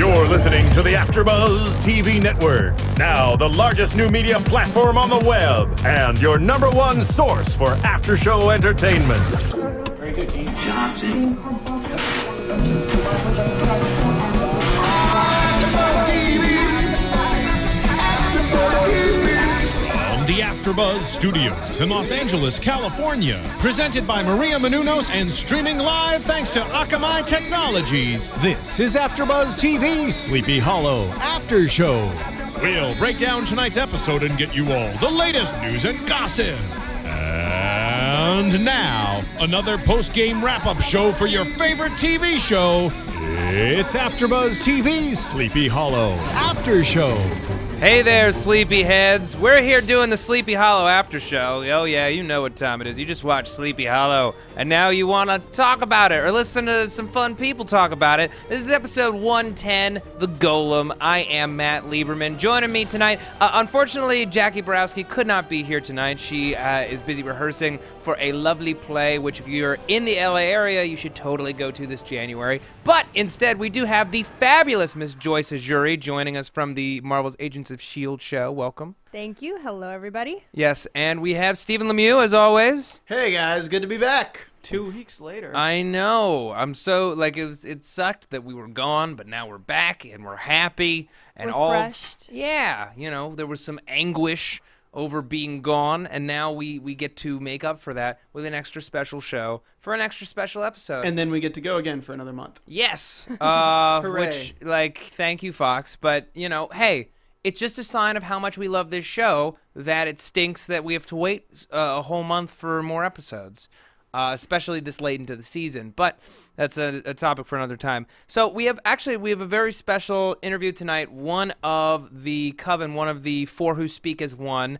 You're listening to the AFTERBUZZ TV network, now the largest new media platform on the web, and your #1 source for after-show entertainment. Very good, Keith. Johnson. The AFTERBUZZ Studios in Los Angeles, California. Presented by Maria Menounos and streaming live thanks to Akamai Technologies. This is AFTERBUZZ TV Sleepy Hollow After Show. We'll break down tonight's episode and get you all the latest news and gossip. And now, another post-game wrap-up show for your favorite TV show. It's AFTERBUZZ TV Sleepy Hollow After Show. Hey there, sleepyheads. We're here doing the Sleepy Hollow after show. Oh yeah, you know what time it is. You just watched Sleepy Hollow, and now you want to talk about it or listen to some fun people talk about it. This is episode 110, The Golem. I am Matt Lieberman. Joining me tonight, unfortunately, Jackie Borowski could not be here tonight. She is busy rehearsing for a lovely play, which if you're in the LA area, you should totally go to this January. But instead, we do have the fabulous Miss Joyce Ajuri joining us from the Marvel's Agents of S.H.I.E.L.D. show. Welcome. Thank you. Hello, everybody. Yes, and we have Stephen Lemieux, as always. Hey, guys. Good to be back. 2 weeks later. I know. I'm so, like, it sucked that we were gone, but now we're back, and we're happy. And refreshed. Yeah, you know, there was some anguish over being gone, and now we get to make up for that with an extra special show for an extra special episode. And then we get to go again for another month. Yes. Hooray. Which, like, thank you, Fox. But, you know, hey, it's just a sign of how much we love this show that it stinks that we have to wait a whole month for more episodes, especially this late into the season. But that's a topic for another time. So we have a very special interview tonight. One of the Coven, one of the four who speak as one,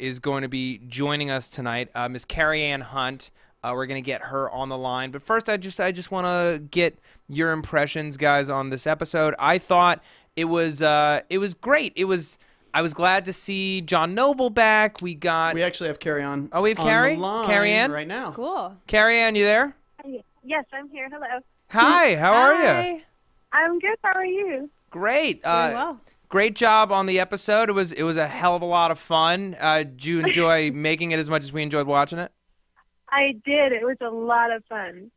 is going to be joining us tonight. Miss Carrie Ann Hunt. We're gonna get her on the line. But first, I just want to get your impressions, guys, on this episode. I thought it was great. I was glad to see John Noble back. We actually have Carrie on. Oh, we have Carrie? On the line Carrie Ann? right now. Cool. Carrie Ann, you there? Yes, I'm here. Hello. Hi, how are you? Hi. I'm good. How are you? Great. Doing well. Great job on the episode. It was a hell of a lot of fun. Did you enjoy making it as much as we enjoyed watching it? I did. It was a lot of fun.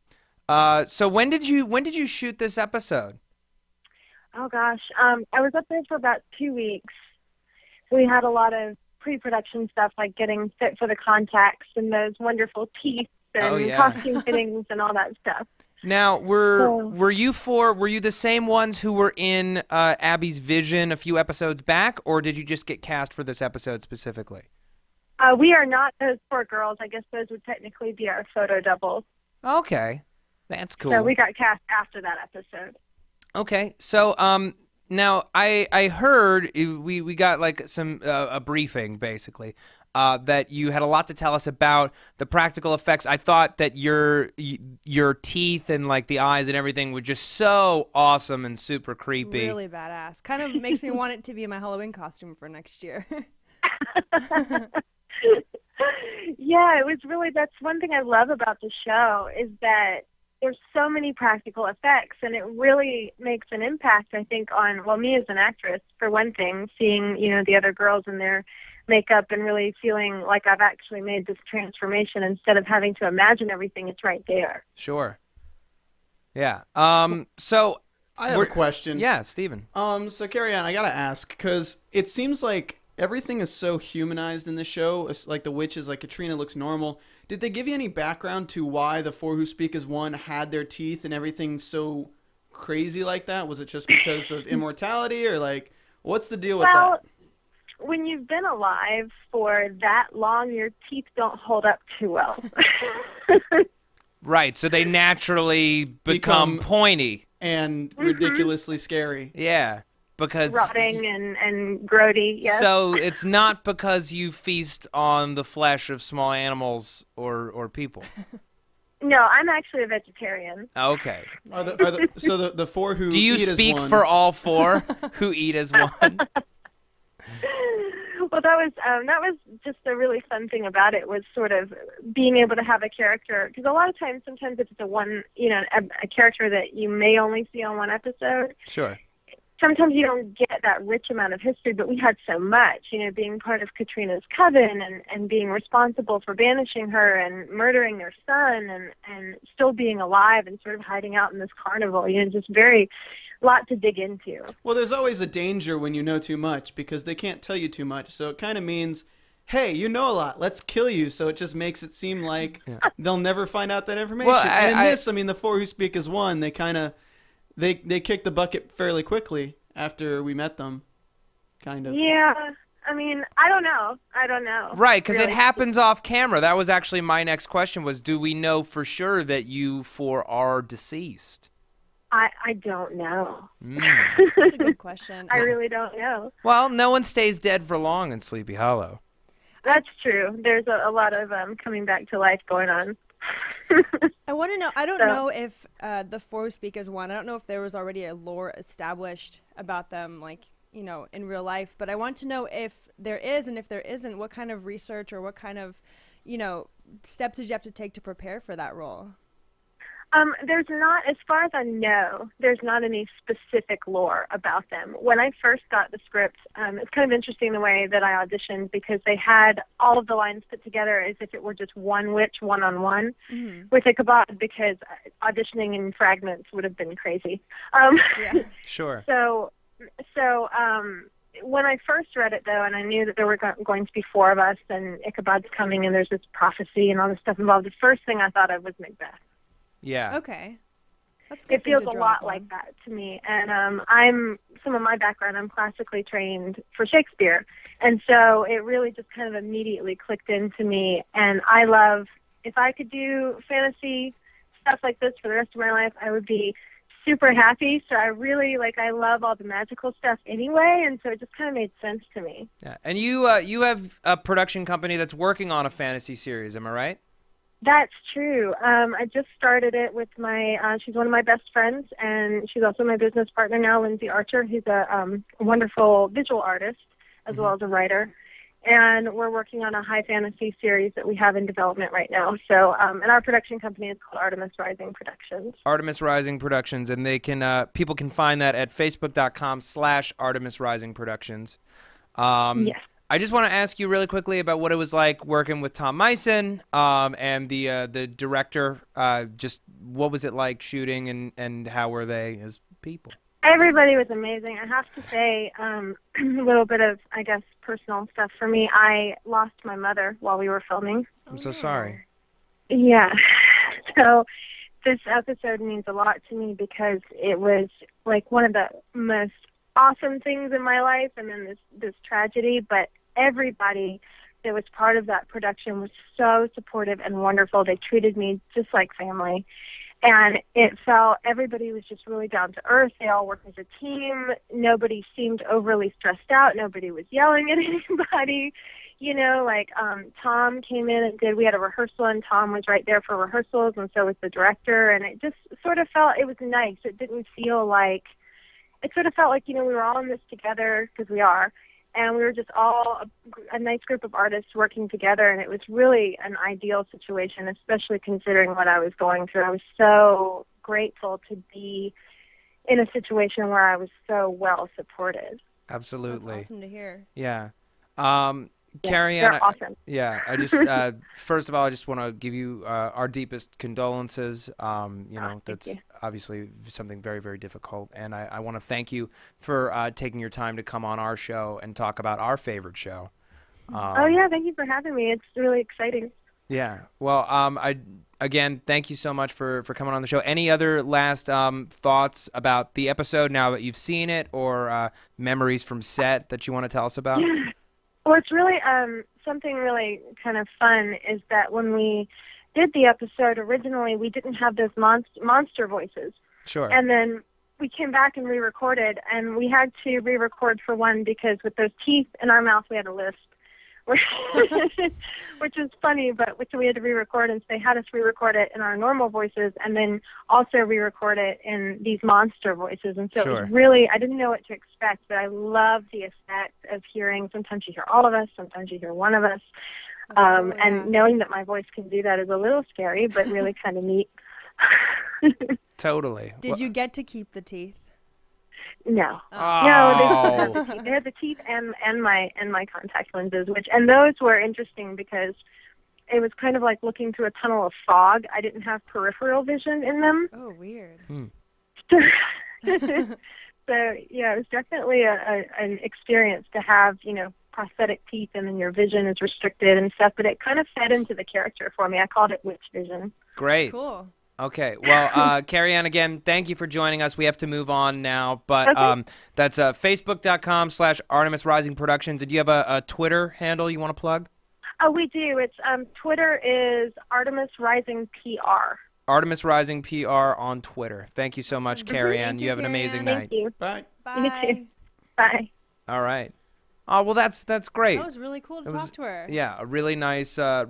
So when did you shoot this episode? Oh gosh, I was up there for about 2 weeks. We had a lot of pre-production stuff, like getting fit for the contacts and those wonderful teeth and costume fittings and all that stuff. Now, were you the same ones who were in Abby's Vision a few episodes back, or did you just get cast for this episode specifically? We are not those poor girls. I guess those would technically be our photo doubles. Okay, that's cool. So we got cast after that episode. Okay, so now I heard we got like a briefing basically that you had a lot to tell us about the practical effects. I thought that your teeth and like the eyes and everything were just so awesome and super creepy. Really badass. Kind of makes me want it to be my Halloween costume for next year. Yeah, it was really, that's one thing I love about the show is that there's so many practical effects, and it really makes an impact, I think, on, well, me as an actress, for one thing, seeing, you know, the other girls in their makeup and really feeling like I've actually made this transformation instead of having to imagine everything. It's right there. Sure. Yeah. So I have a question. Yeah, Stephen. So Carrie Ann, I gotta ask, because it seems like everything is so humanized in the show. It's like the witches, like Katrina, looks normal. Did they give you any background to why the four who speak as one had their teeth and everything so crazy like that? Was it just because of immortality, or like, what's the deal with that? Well, when you've been alive for that long, your teeth don't hold up too well. Right, so they naturally become pointy. And ridiculously scary. Yeah. Because rotting and grody, yes. So it's not because you feast on the flesh of small animals or people. No, I'm actually a vegetarian. Okay. So the four who do you eat speak as one... for all four who eat as one? Well, that was just a really fun thing about it, was sort of being able to have a character, because a lot of times, sometimes if it's a character that you may only see on one episode. Sure. sometimes you don't get that rich amount of history, but we had so much, you know, being part of Katrina's coven and being responsible for banishing her and murdering their son and still being alive and sort of hiding out in this carnival, you know, just very lot to dig into. Well, there's always a danger when you know too much because they can't tell you too much. So it kind of means, hey, you know a lot, let's kill you. So it just makes it seem like they'll never find out that information. Well, and in this, I mean, the four who speak as one, they kind of, they kicked the bucket fairly quickly after we met them, kind of. Yeah, I mean, I don't know. Right, because really. it happens off camera. That was actually my next question was, do we know for sure that you four are deceased? I don't know. That's a good question. I really don't know. Well, no one stays dead for long in Sleepy Hollow. That's true. There's a lot of coming back to life going on. I want to know, I don't know if the four who speak as one, I don't know if there was already a lore established about them, like, you know, in real life, but I want to know if there is, and if there isn't, what kind of research or what kind of, you know, steps did you have to take to prepare for that role? There's not, as far as I know, there's not any specific lore about them. When I first got the script, it's kind of interesting the way that I auditioned because they had all of the lines put together as if it were just one witch, one-on-one with Ichabod, because auditioning in fragments would have been crazy. Yeah. Sure. So when I first read it, though, and I knew that there were going to be four of us and Ichabod's coming and there's this prophecy and all this stuff involved, the first thing I thought of was Macbeth. Yeah. Okay. That's good. It feels a lot like that to me. And some of my background, I'm classically trained for Shakespeare. And so it really just kind of immediately clicked into me. And I love, if I could do fantasy stuff like this for the rest of my life, I would be super happy. So I really, I love all the magical stuff anyway. And so it just kind of made sense to me. Yeah. And you have a production company that's working on a fantasy series, am I right? That's true. I just started it with she's one of my best friends, and she's also my business partner now, Lindsay Archer, who's a wonderful visual artist as well as a writer. And we're working on a high fantasy series that we have in development right now. So, and our production company is called Artemis Rising Productions. Artemis Rising Productions, and they can people can find that at facebook.com/Artemis Rising Productions. Yes. I just want to ask you really quickly about what it was like working with Tom Meissen and the director. Just what was it like shooting, and how were they as people? Everybody was amazing. I have to say, a little bit of, I guess, personal stuff for me. I lost my mother while we were filming. I'm so sorry. Yeah. So this episode means a lot to me because it was like one of the most awesome things in my life, and then this tragedy, but everybody that was part of that production was so supportive and wonderful. They treated me just like family. And everybody was just really down to earth. They all worked as a team. Nobody seemed overly stressed out. Nobody was yelling at anybody. You know, Tom came in and we had a rehearsal, and Tom was right there for rehearsals, and so was the director. And it just sort of it was nice. It didn't feel like, it sort of felt like, you know, we were all in this together, because we are. And we were just all a nice group of artists working together, and it was really an ideal situation, especially considering what I was going through. I was so grateful to be in a situation where I was so well supported. Absolutely. That's awesome to hear. Yeah. Carrie Ann, they're awesome. Yeah, I just first of all, I just want to give you our deepest condolences. You know, that's obviously something very, very difficult, and I want to thank you for taking your time to come on our show and talk about our favorite show. Oh yeah, thank you for having me. It's really exciting. Yeah. Well, again, thank you so much for coming on the show. Any other last thoughts about the episode now that you've seen it, or memories from set that you want to tell us about? Well, it's really something really kind of fun is that when we did the episode originally, we didn't have those monster voices. Sure. And then we came back and re-recorded, and we had to re-record for one because with those teeth in our mouth, we had a lisp, which is funny, but so we had to re-record, and so they had us re-record it in our normal voices and then also re-record it in these monster voices. And so it was really, I didn't know what to expect, but I love the effect of hearing, sometimes you hear all of us, sometimes you hear one of us. And knowing that my voice can do that is a little scary, but really kind of neat. Totally. Did you get to keep the teeth? No. Oh. No, they had the teeth and my contact lenses, and those were interesting because it was kind of like looking through a tunnel of fog. I didn't have peripheral vision in them. Oh, weird. So yeah, it was definitely an experience to have, prosthetic teeth, and then your vision is restricted and stuff. But it kind of fed into the character for me. I called it witch vision. Great. Cool. Okay, well, Carrie Ann, again, thank you for joining us. We have to move on now, but Okay. that's facebook.com/Artemis Rising Productions. Did you have a Twitter handle you want to plug? Oh, we do. It's Twitter is Artemis Rising PR. Artemis Rising PR on Twitter. Thank you so much, Carrie Ann. Thank You you, have an Carrie amazing Ann. night. Thank you. Bye. You Bye. too. Bye. All right. Oh, well, that's great. That was really cool to It was- talk to her. Yeah, a really nice story.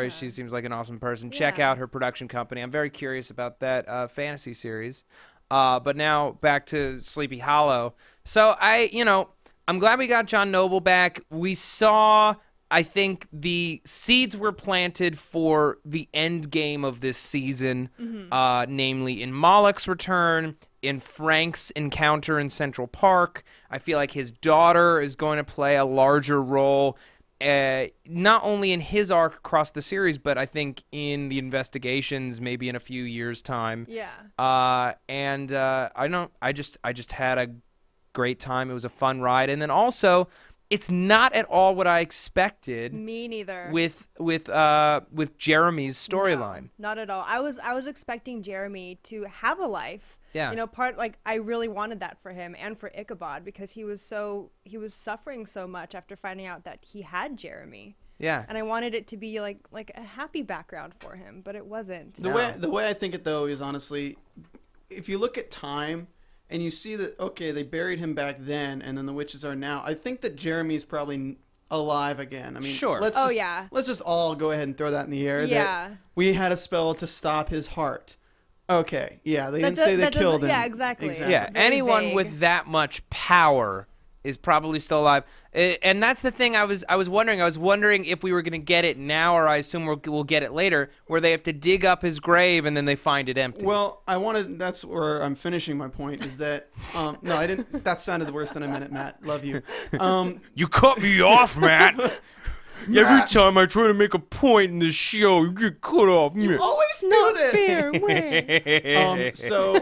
Yeah. She seems like an awesome person. Check Yeah. out her production company. I'm very curious about that fantasy series. But now back to Sleepy Hollow. So I'm glad we got John Noble back. We saw, I think, the seeds were planted for the end game of this season, namely in Moloch's return, in Frank's encounter in Central Park. I feel like his daughter is going to play a larger role, not only in his arc across the series, but I think in the investigations, maybe in a few years' time. Yeah. I just had a great time. It was a fun ride, and then also, it's not at all what I expected Me neither. with Jeremy's storyline. No, not at all. I was expecting Jeremy to have a life. Yeah. I really wanted that for him and for Ichabod because he was suffering so much after finding out that he had Jeremy. Yeah. And I wanted it to be like a happy background for him, but it wasn't. The way I think it though is honestly, if you look at time and you see that they buried him back then, and then the witches are now, I think that Jeremy's probably alive again. I mean, Sure. Let's just all go ahead and throw that in the air. Yeah. That we had a spell to stop his heart. Okay. Yeah, they didn't say they killed him. Yeah, exactly. Yeah, It's very anyone vague. with that much power is probably still alive. And that's the thing I was wondering. I was wondering if we were going to get it now, or I assume we'll get it later, where they have to dig up his grave and then they find it empty. Well, that's where I'm finishing my point, is that, no, I didn't, that sounded worse than I meant it, Matt. Love you. You cut me off, Matt. Every time I try to make a point in this show, you get cut off. You always do this. Fair way. So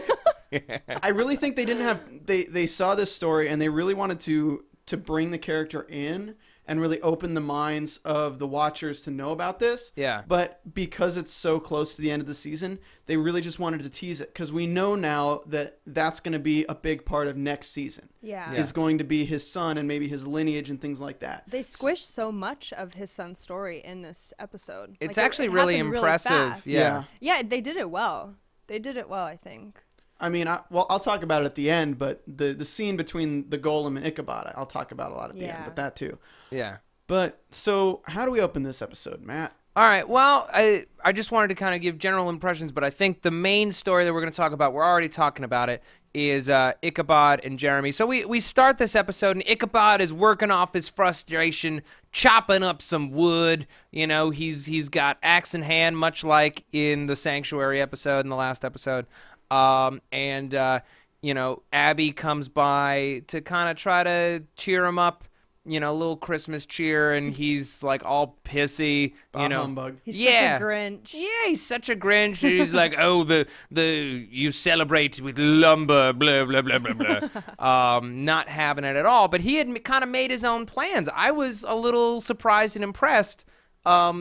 I really think they didn't have, they saw this story and they really wanted to bring the character in and really open the minds of the watchers to know about this. Yeah. But because it's so close to the end of the season, they really just wanted to tease it, because we know now that that's going to be a big part of next season. Yeah. Is going to be his son and maybe his lineage and things like that. They squished so much of his son's story in this episode. It's Like, actually it really happened impressive. fast. Yeah. Yeah, they did it well. They did it well, I think. I mean, I'll talk about it at the end, but the scene between the Golem and Ichabod, I'll talk about a lot at the end, but that too. Yeah. But, so, how do we open this episode, Matt? All right. Well, I just wanted to kind of give general impressions, but I think the main story that we're going to talk about, we're already talking about it, is Ichabod and Jeremy. So we start this episode, and Ichabod is working off his frustration, chopping up some wood. He's got axe in hand, much like in the Sanctuary episode, in the last episode. Abby comes by to kind of try to cheer him up, a little Christmas cheer, and he's like all pissy, Humbug. He's such a Grinch. Yeah, he's such a Grinch. He's like, oh, you celebrate with lumber, blah blah blah blah blah. Not having it at all. But he had kind of made his own plans. I was a little surprised and impressed.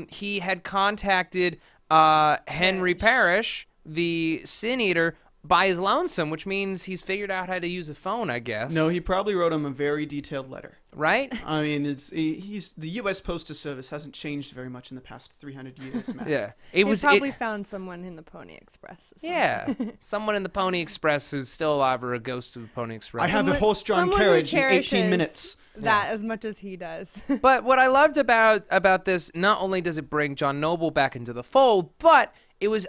He had contacted Henry Parrish, the Sin Eater, by his lonesome, which means he's figured out how to use a phone, I guess. No, he probably wrote him a very detailed letter. Right? I mean, the U.S. Postal Service hasn't changed very much in the past 300 years, Matt. Yeah. He probably found someone in the Pony Express. Yeah. Someone in the Pony Express who's still alive, or a ghost of the Pony Express. I have a horse-drawn Someone who carriage in 18 cherishes minutes. That as much as he does. But what I loved about this, not only does it bring John Noble back into the fold, but it was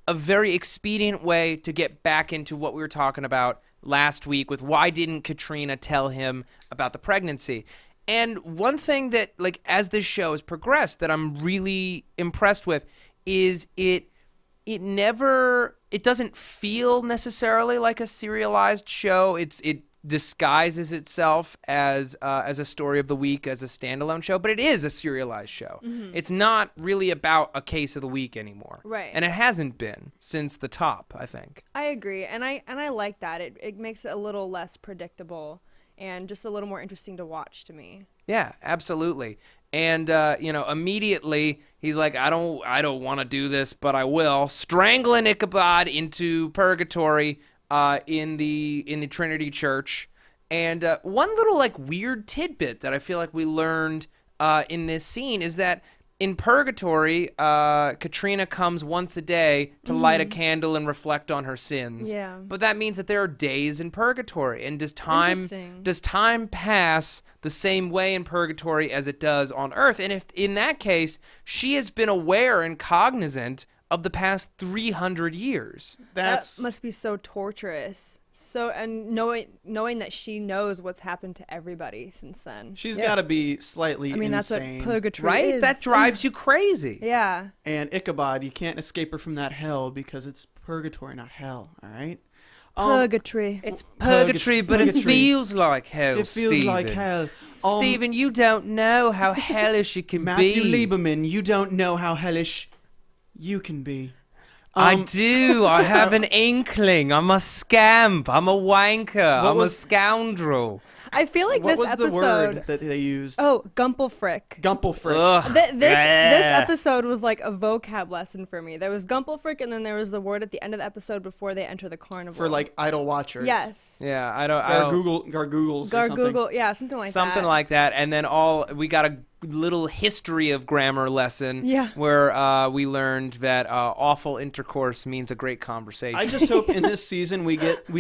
a very expedient way to get back into what we were talking about last week with why didn't Katrina tell him about the pregnancy. And one thing that, like, as this show has progressed that I'm really impressed with is it it doesn't feel necessarily like a serialized show. It disguises itself as a story of the week, as a standalone show, but it is a serialized show. It's not really about a case of the week anymore. Right. And it hasn't been since the top, I think. I agree, and I like that. It makes it a little less predictable and just a little more interesting to watch to me. Yeah, absolutely. And you know, immediately he's like, I don't want to do this, but I will. Strangling Ichabod into purgatory in the Trinity Church. And one little like weird tidbit that I feel like we learned in this scene is that in purgatory, Katrina comes once a day to light a candle and reflect on her sins. Yeah. But that means that there are days in purgatory. And does time pass the same way in purgatory as it does on Earth? And if in that case, she has been aware and cognizant of the past 300 years. That must be so torturous. So, and knowing that she knows what's happened to everybody since then. She's got to be slightly insane. That's what purgatory right? is. That drives you crazy. Yeah. And Ichabod, you can't escape her from that hell because it's purgatory, not hell, all right? Purgatory. It's purgatory, but it feels like hell, It feels like hell. Stephen, you don't know how hellish it can Matthew be. Lieberman, you don't know how hellish you can be. I do. I have an inkling. I'm a scamp. I'm a wanker. I'm a scoundrel. I feel like what this was episode. the word that they used? Oh, Gumpelfrick. Gumpelfrick. Ugh. This episode was like a vocab lesson for me. There was Gumpelfrick, and then there was the word at the end of the episode before they enter the carnival. For like idol watchers. Yes. Yeah, I don't. Gargoogles. Gargoogle. Yeah, something like that. Something like that. And then we got a little history of grammar lesson. Yeah. Where we learned that awful intercourse means a great conversation. I just hope in this season we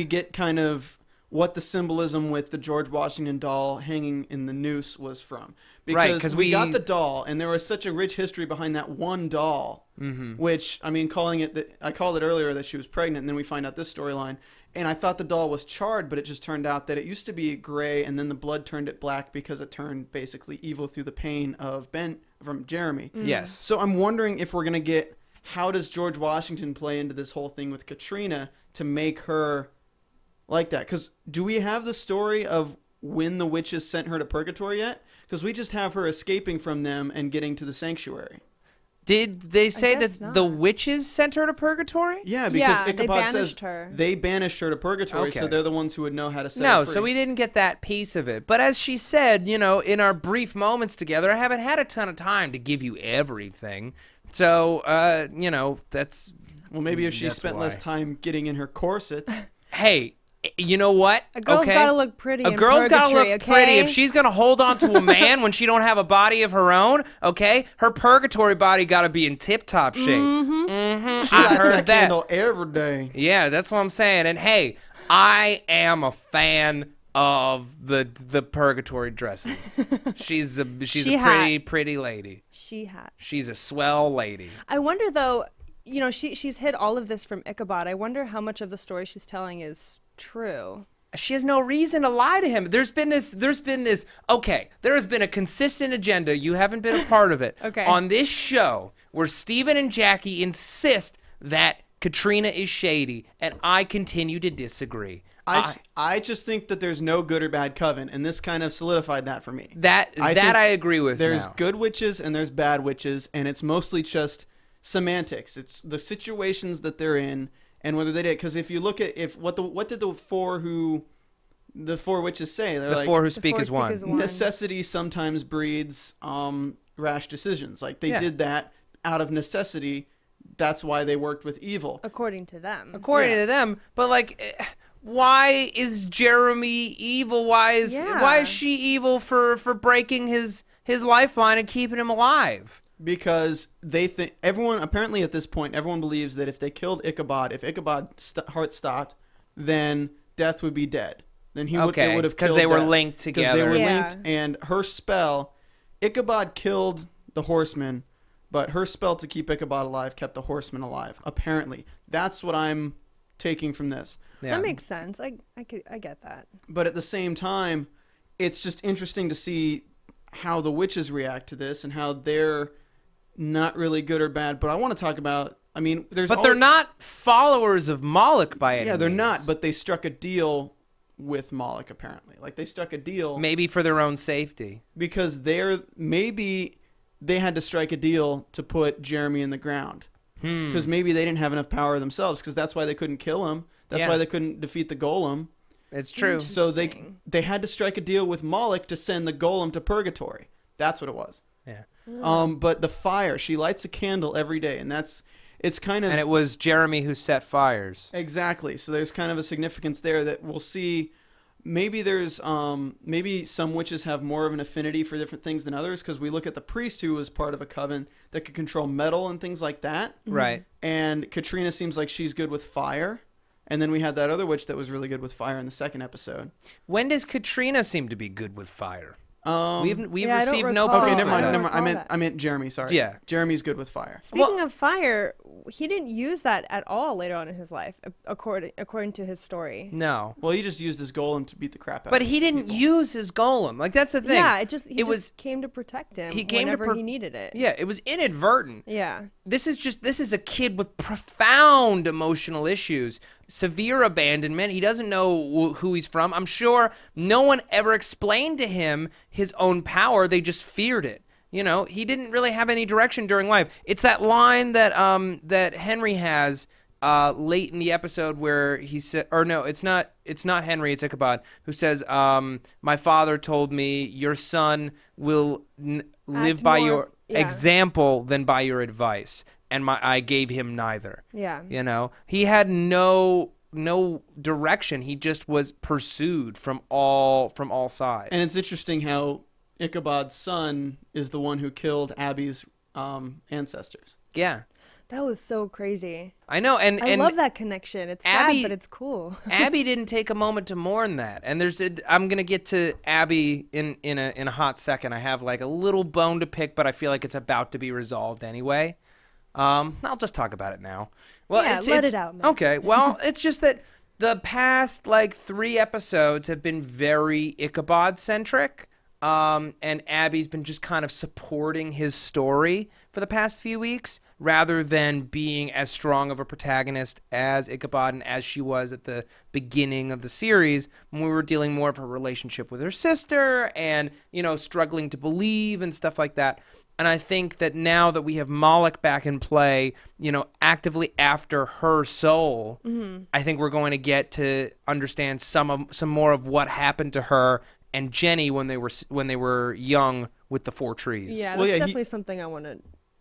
get kind of what the symbolism with the George Washington doll hanging in the noose was from. Because we got the doll, and there was such a rich history behind that one doll, which, I mean, I called it earlier that she was pregnant, and then we find out this storyline, and I thought the doll was charred, but it just turned out that it used to be gray, and then the blood turned it black because it turned basically evil through the pain of from Jeremy. Yes. So I'm wondering if we're going to get, how does George Washington play into this whole thing with Katrina to make her like that? Because do we have the story of when the witches sent her to purgatory yet? Because we just have her escaping from them and getting to the sanctuary. Did they say that the witches sent her to purgatory? Yeah, because they Ichabod banished says her. they banished her to purgatory, Okay. so they're the ones who would know how to set her free. So we didn't get that piece of it. But as she said, you know, in our brief moments together, I haven't had a ton of time to give you everything. So, you know, that's... Well, maybe if she that's spent why. less time getting in her corsets. Hey, you know what? A girl's gotta look pretty. A in girl's gotta purgatory, look pretty. okay? If she's gonna hold on to a man when she don't have a body of her own, okay, her purgatory body gotta be in tip-top shape. She I lights heard that that. candle every day. Yeah, that's what I'm saying. And hey, I am a fan of the purgatory dresses. she's a pretty lady. She's a swell lady. I wonder though, you know, she's hid all of this from Ichabod. I wonder how much of the story she's telling is true. She has no reason to lie to him. There has been a consistent agenda. You haven't been a part of it. Okay. On this show where Stephen and Jackie insist that Katrina is shady, and I continue to disagree. I just think that there's no good or bad coven, and this kind of solidified that for me. I agree with. There's now. good witches and there's bad witches, and it's mostly just semantics. It's the situations that they're in and whether they did. Because if you look at what did the four witches say? They're like, four who speak as one. Necessity sometimes breeds rash decisions. Like they did that out of necessity. That's why they worked with evil. According to them. According to them, but like. Why is Jeremy evil? Why is she evil for breaking his lifeline and keeping him alive? Because they think apparently at this point everyone believes that if they killed Ichabod, if Ichabod's heart stopped, then Death would be dead. Then they would have killed because they were Death. linked together. Because they were linked, and her spell, Ichabod killed the horseman, but her spell to keep Ichabod alive kept the horseman alive. Apparently, that's what I'm taking from this. Yeah. That makes sense. I get that. But at the same time, it's just interesting to see how the witches react to this and how they're not really good or bad. But I want to talk about I mean, But they're not followers of Moloch by any Yeah, they're means. not, but they struck a deal with Moloch, apparently. Like, they struck a deal. Maybe for their own safety. Because maybe they had to strike a deal to put Jeremy in the ground. Because maybe they didn't have enough power themselves, because that's why they couldn't kill him. That's why they couldn't defeat the Golem. It's true. So they had to strike a deal with Moloch to send the Golem to purgatory. That's what it was. Yeah. But the fire, she lights a candle every day, and it's kind of... And it was Jeremy who set fires. Exactly. So there's kind of a significance there that we'll see. Maybe there's maybe some witches have more of an affinity for different things than others, because we look at the priest who was part of a coven that could control metal and things like that. Right. And Katrina seems like she's good with fire. And then we had that other witch that was really good with fire in the second episode. When does Katrina seem to be good with fire? We've I don't received no recall. proof Okay, of never mind. that. Never mind. recall that. I meant Jeremy. Sorry. Yeah. Jeremy's good with fire. Speaking of fire, he didn't use that at all later on in his life, according to his story. No. Well, he just used his golem to beat the crap out But of he didn't people. use his golem. Like, that's the thing. Yeah, he It just was- came to protect him he came to whenever he needed it. Yeah, it was inadvertent. Yeah. This is a kid with profound emotional issues, severe abandonment. He doesn't know who he's from. I'm sure no one ever explained to him his own power. They just feared it. You know, he didn't really have any direction during life. It's that line that that Henry has late in the episode where he said, or no, it's not Henry, it's Ichabod, who says, my father told me your son will live Act by more- your yeah. example than by your advice. And I gave him neither. Yeah. You know, he had no direction. He just was pursued from all sides. And it's interesting how Ichabod's son is the one who killed Abby's ancestors. yeah, That was so crazy. I know. And I love that connection. It's Abby- sad, but it's cool. Abby didn't take a moment to mourn that. And I'm gonna get to Abby in a hot second. I have like a little bone to pick, but I feel like it's about to be resolved anyway. I'll just talk about it now. Well, Yeah, let it out, man. Okay. Well, it's just that the past like 3 episodes have been very Ichabod centric. And Abby's been just kind of supporting his story for the past few weeks, rather than being as strong of a protagonist as Ichabod and as she was at the beginning of the series, when we were dealing more of her relationship with her sister and, you know, struggling to believe and stuff like that. And I think that now that we have Moloch back in play, you know, actively after her soul, I think we're going to get to understand some more of what happened to her and Jenny when they were young with the 4 trees. Yeah, Well, that's yeah, definitely something I want to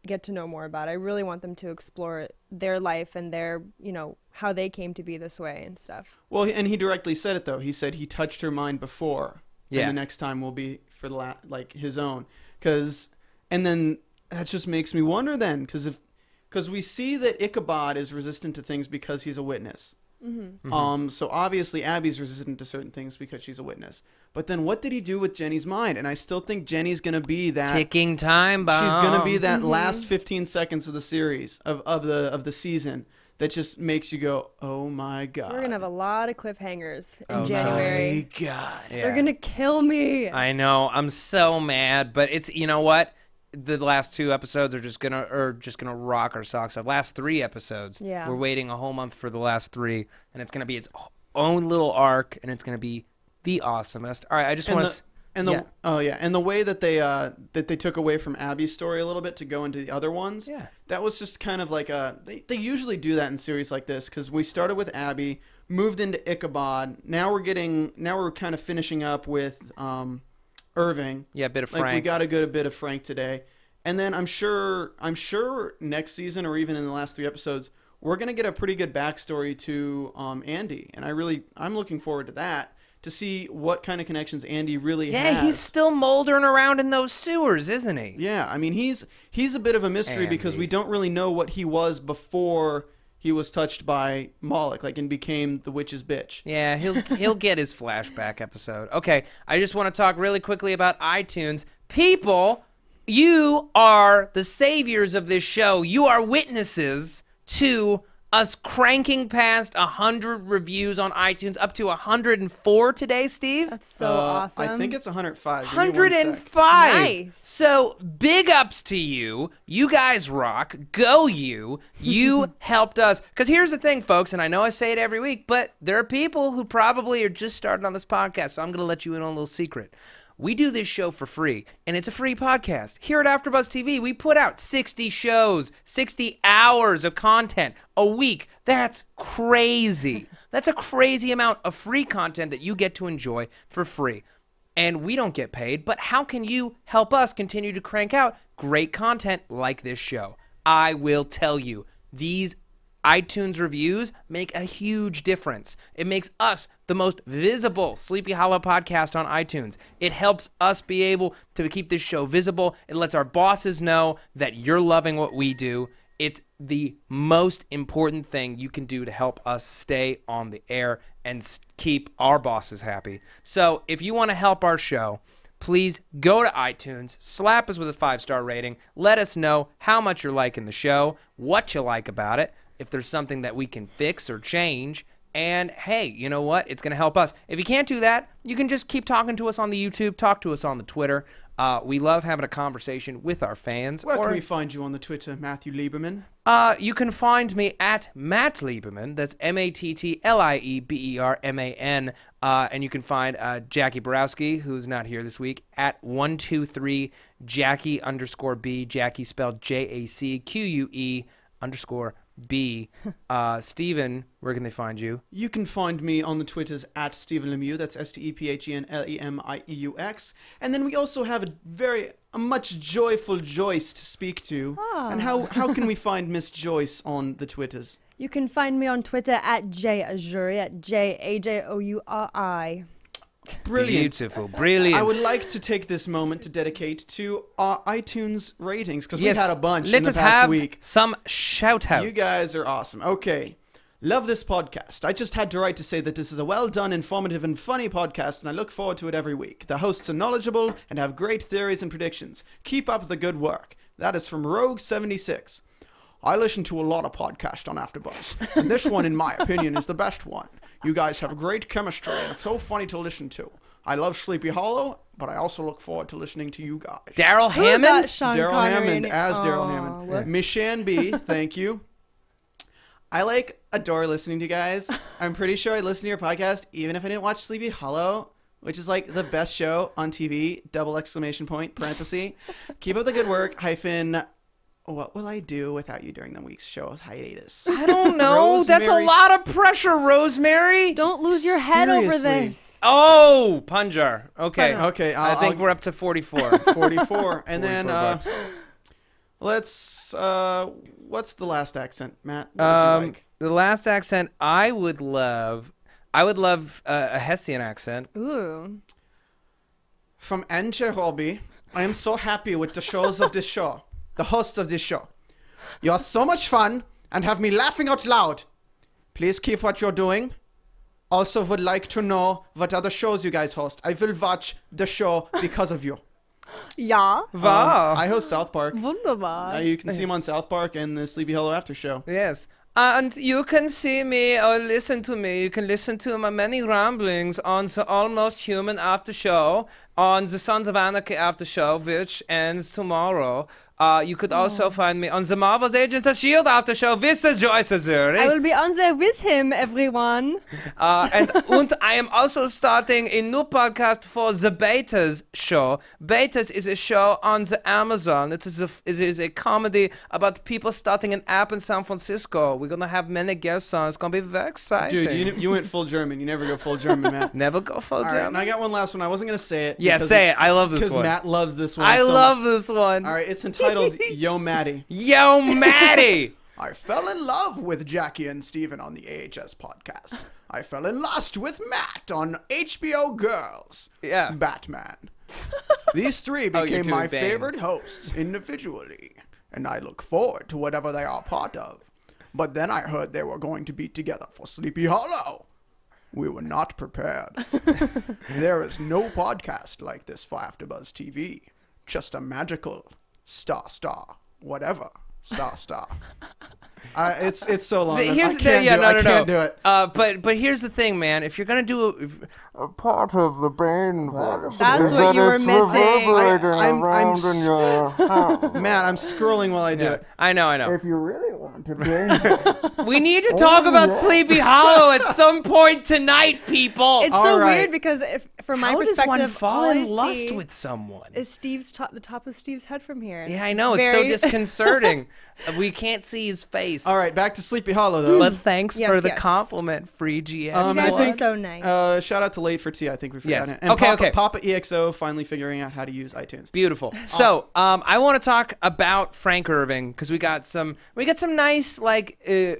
get to know more about. I really want them to explore their life and their, you know, how they came to be this way and stuff. Well, and he directly said it though. He said he touched her mind before. Yeah. And the next time will be for like his own. And then that just makes me wonder then, because we see that Ichabod is resistant to things because he's a witness. So obviously Abby's resistant to certain things because she's a witness. But then what did he do with Jenny's mind? And I still think Jenny's going to be that Ticking time bomb. she's going to be that last 15 seconds of the series of the season that just makes you go, "Oh my god." We're going to have a lot of cliffhangers in Oh, January. My god. Yeah. They're going to kill me. I know. I'm so mad, but it's, you know what? The last 2 episodes are just gonna rock our socks off. Last 3 episodes. Yeah. We're waiting a whole month for the last 3, and it's gonna be its own little arc, and it's gonna be the awesomest. All right, I just want to. And the way that they took away from Abby's story a little bit to go into the other ones. Yeah. That was just kind of like they usually do that in series like this, because we started with Abby, moved into Ichabod. Now we're kind of finishing up with Irving. Yeah, a bit of Like Frank. we got a good bit of Frank today. And then I'm sure next season, or even in the last 3 episodes, we're gonna get a pretty good backstory to Andy. And I'm looking forward to that, to see what kind of connections Andy really has. Yeah, he's still moldering around in those sewers, isn't he? Yeah, I mean he's a bit of a mystery because Andy. we don't really know what he was before he was touched by Moloch, like, and became the witch's bitch. Yeah, he'll get his flashback episode. Okay, I just want to talk really quickly about iTunes. People, you are the saviors of this show. You are witnesses to us cranking past 100 reviews on iTunes, up to 104 today, Steve. That's so awesome. I think it's 105. Give me 105. Nice. So big ups to you. You guys rock. Go you. You helped us. Because here's the thing, folks, and I know I say it every week, but there are people who probably are just starting on this podcast, so I'm going to let you in on a little secret. We do this show for free, and it's a free podcast. Here at AfterBuzz TV, we put out 60 shows, 60 hours of content a week. That's crazy. That's a crazy amount of free content that you get to enjoy for free. And we don't get paid, but how can you help us continue to crank out great content like this show? I will tell you, these iTunes reviews make a huge difference. It makes us the most visible Sleepy Hollow podcast on iTunes. It helps us be able to keep this show visible. It lets our bosses know that you're loving what we do. It's the most important thing you can do to help us stay on the air and keep our bosses happy. So if you want to help our show, please go to iTunes, slap us with a 5-star rating, let us know how much you're liking the show, what you like about it, if there's something that we can fix or change, and hey, you know what? It's going to help us. If you can't do that, you can just keep talking to us on the YouTube, talk to us on the Twitter. We love having a conversation with our fans. Where can we find you on the Twitter, Matthew Lieberman? You can find me at Matt Lieberman. That's MattLieberman. And you can find Jackie Borowski, who's not here this week, at 123 Jackie_B. Jackie spelled JACQUE_B. Stephen, where can they find you? You can find me on the Twitters at Stephen Lemieux. That's StephenLemieux. And then we also have a much joyful Joyce to speak to. And how can we find Miss Joyce on the Twitters? You can find me on Twitter at JAJouri, at JAJOURI. Brilliant. Beautiful. Brilliant. I would like to take this moment to dedicate to our iTunes ratings, because we've had a bunch in the past week. Some shout-outs. You guys are awesome. Okay. Love this podcast. I just had to write to say that this is a well-done, informative, and funny podcast, and I look forward to it every week. The hosts are knowledgeable and have great theories and predictions. Keep up the good work. That is from Rogue76. I listen to a lot of podcasts on AfterBuzz, and this one, in my opinion, is the best one. You guys have great chemistry and so funny to listen to. I love Sleepy Hollow, but I also look forward to listening to you guys. Daryl Hammond? Daryl Hammond as Daryl Hammond. Mishan B, thank you. I adore listening to you guys. I'm pretty sure I listen to your podcast even if I didn't watch Sleepy Hollow, which is like the best show on TV, ! Parenthesis. Keep up the good work, hyphen... What will I do without you during the week's show hiatus? I don't know. Rosemary. That's a lot of pressure, Rosemary. Don't lose your head over this. Oh, Punjar. Okay. Okay. I think we're up to 44. 44. And then let's what's the last accent, Matt? What would you like? The last accent I would love a Hessian accent. Ooh. From Anche Robbie, I am so happy with the shows of this show. The hosts of this show. You are so much fun and have me laughing out loud. Please keep what you're doing. Also would like to know what other shows you guys host. I will watch the show because of you. Ja. Wow. I host South Park. Wunderbar. You can see him on South Park and the Sleepy Hollow After Show. Yes. And you can see me or listen to me. You can listen to my many ramblings on the Almost Human After Show, on the Sons of Anarchy After Show, which ends tomorrow. You could also find me on the Marvel's Agents of S.H.I.E.L.D. After Show with Joyce Azuri. I will be on there with him, everyone. And I am also starting a new podcast for the Betas show. Betas is a show on the Amazon. It is a comedy about people starting an app in San Francisco. We're going to have many guests on. It's going to be very exciting. Dude, you went full German. You never go full German, Matt. Never go full German. All right, and I got one last one. I wasn't going to say it. Yeah, say it. I love this one. Because Matt loves this one. I love this one. All right, it's entitled Yo Maddie. Yo Maddie! I fell in love with Jackie and Stephen on the AHS podcast. I fell in lust with Matt on HBO Girls. Yeah. Batman. These three became my Bane. favorite hosts individually, and I look forward to whatever they are part of. But then I heard they were going to be together for Sleepy Hollow. We were not prepared. There is no podcast like this for AfterBuzz TV. Just a magical star, whatever. Stop. It's so long. Here's I can't do it. But here's the thing, man. If you're gonna do a part of the brain, That's what you were missing. Matt, I'm scrolling while I do it. I know. If you really want to brain We need to talk about Sleepy Hollow at some point tonight, people. It's so weird because from my How does perspective, one fall all I in lust see with someone? is the top of Steve's head from here. Yeah, I know. It's so disconcerting. We can't see his face. All right, back to Sleepy Hollow, though. But thanks for the yes. compliment, Free GX. You guys are so nice. Shout out to Late for Tea. I think we forgot Yes. it. And Okay. Papa EXO finally figuring out how to use iTunes. Beautiful. So, I want to talk about Frank Irving because we got some nice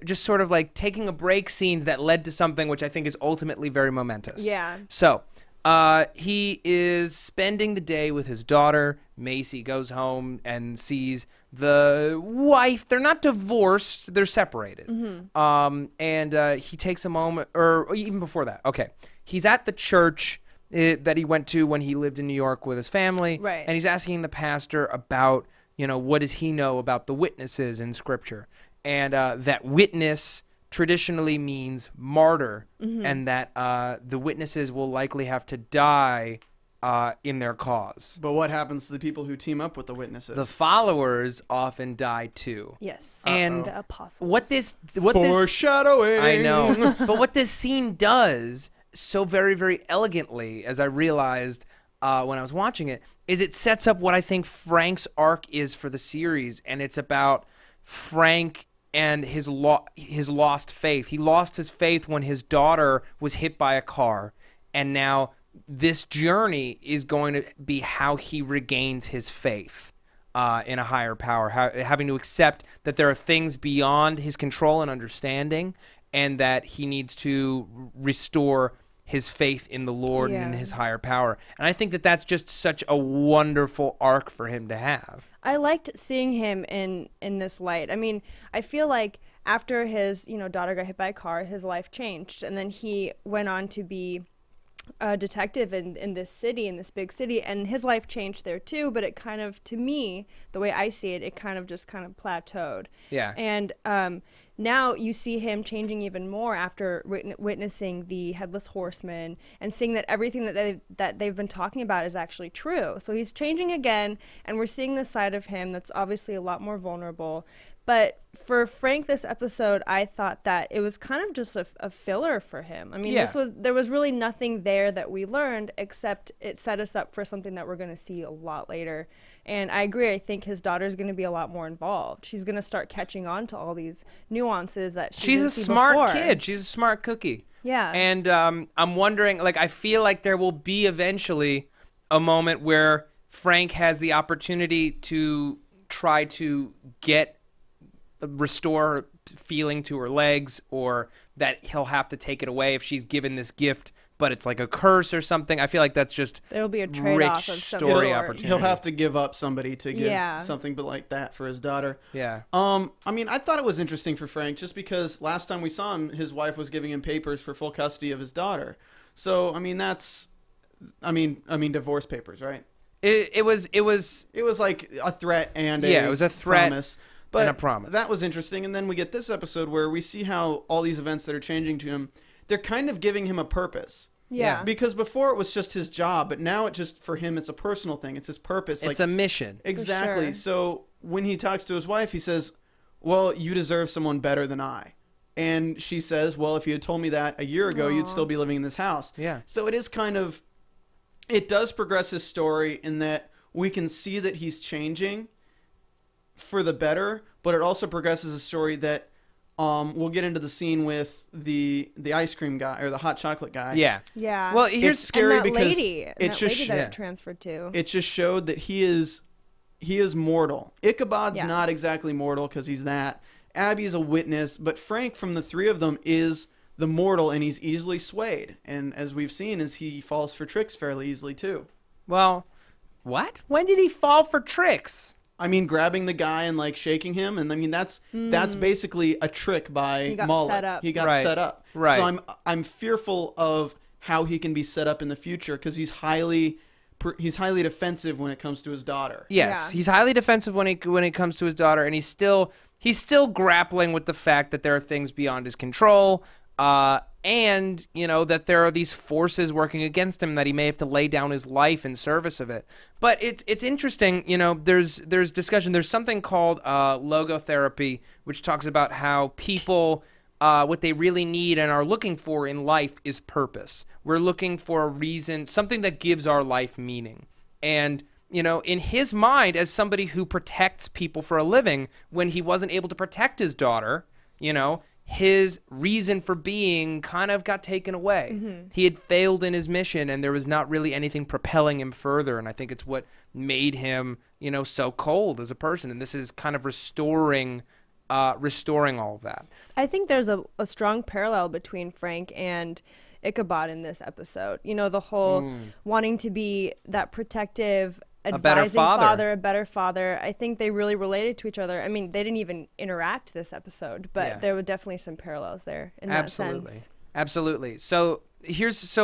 just sort of like taking a break scenes that led to something which I think is ultimately very momentous. Yeah. So, he is spending the day with his daughter. Macy goes home and sees the wife. They're not divorced. They're separated. And he takes a moment, or even before that. Okay. He's at the church that he went to when he lived in New York with his family. Right. And he's asking the pastor about, what does he know about the witnesses in Scripture? And that witness traditionally means martyr, and that the witnesses will likely have to die in their cause. But what happens to the people who team up with the witnesses? The followers often die too. Yes. And the apostles. what this Foreshadowing. I know. But what this scene does so very, very elegantly, as I realized when I was watching it, is it sets up what I think Frank's arc is for the series, and it's about Frank and his lost faith. He lost his faith when his daughter was hit by a car, and now this journey is going to be how he regains his faith in a higher power, having to accept that there are things beyond his control and understanding, and that he needs to restore his faith in the Lord and in his higher power. And I think that that's just such a wonderful arc for him to have. I liked seeing him in this light. I mean, I feel like after his daughter got hit by a car, his life changed, and then he went on to be a detective in this city, in this big city, and his life changed there too. But it kind of, to me, the way I see it, it kind of plateaued. Yeah. And now you see him changing even more after witnessing the Headless Horseman and seeing that everything that they've been talking about is actually true. So he's changing again, and we're seeing this side of him that's obviously a lot more vulnerable. But for Frank, this episode, I thought that it was kind of just a filler for him. I mean, there was really nothing there that we learned, except it set us up for something that we're going to see a lot later. And I agree. I think his daughter's going to be a lot more involved. She's going to start catching on to all these nuances that she's a smart kid. She's a smart cookie. Yeah. And I'm wondering, I feel like there will be eventually a moment where Frank has the opportunity to try to restore feeling to her legs, or that he'll have to take it away if she's given this gift, but it's like a curse or something. I feel like that's just there'll be a trade-off of some story sort. opportunity. He'll have to give up somebody to give something but like that for his daughter. Yeah. I mean, I thought it was interesting for Frank just because last time we saw him, his wife was giving him papers for full custody of his daughter. So, I mean, divorce papers, right? It was like a threat and it was a threat promise. But and a promise. That was interesting. And then we get this episode where we see how all these events that are changing to him, they're kind of giving him a purpose. Yeah. Because before it was just his job, but now it just, for him, it's a personal thing. It's his purpose. It's a mission. Exactly. Sure. So when he talks to his wife, he says, well, you deserve someone better than I. And she says, well, if you had told me that a year ago, you'd still be living in this house. Yeah. So it is kind of, it does progress his story in that we can see that he's changing for the better, but it also progresses a story that we'll get into the scene with the ice cream guy or the hot chocolate guy. Yeah. Yeah. Well, here's scary and that because lady, it's that just lady that it transferred to. it just showed that he is mortal. Ichabod's not exactly mortal because he's that. Abby's a witness, but Frank, from the three of them, is the mortal, and he's easily swayed. And as we've seen, is he falls for tricks fairly easily too. Well, what? When did he fall for tricks? I mean, grabbing the guy and like shaking him, and I mean that's basically a trick by Mullet. Set up. He got set up. Right. So I'm fearful of how he can be set up in the future because he's highly he's highly defensive when it comes to his daughter. Yes, Yeah. he's highly defensive when it comes to his daughter, and he's still grappling with the fact that there are things beyond his control, and that there are these forces working against him that he may have to lay down his life in service of it. But it's interesting. There's discussion. There's something called logotherapy, which talks about how people. What they really need and are looking for in life is purpose. We're looking for a reason, something that gives our life meaning. And, in his mind, as somebody who protects people for a living, when he wasn't able to protect his daughter, his reason for being kind of got taken away. Mm-hmm. He had failed in his mission, and there was not really anything propelling him further. And I think it's what made him, so cold as a person. And this is kind of restoring all of that. I think there's a strong parallel between Frank and Ichabod in this episode. The whole wanting to be that protective, advising father, a better father. I think they really related to each other. I mean, they didn't even interact this episode, but there were definitely some parallels there in that sense. Absolutely. So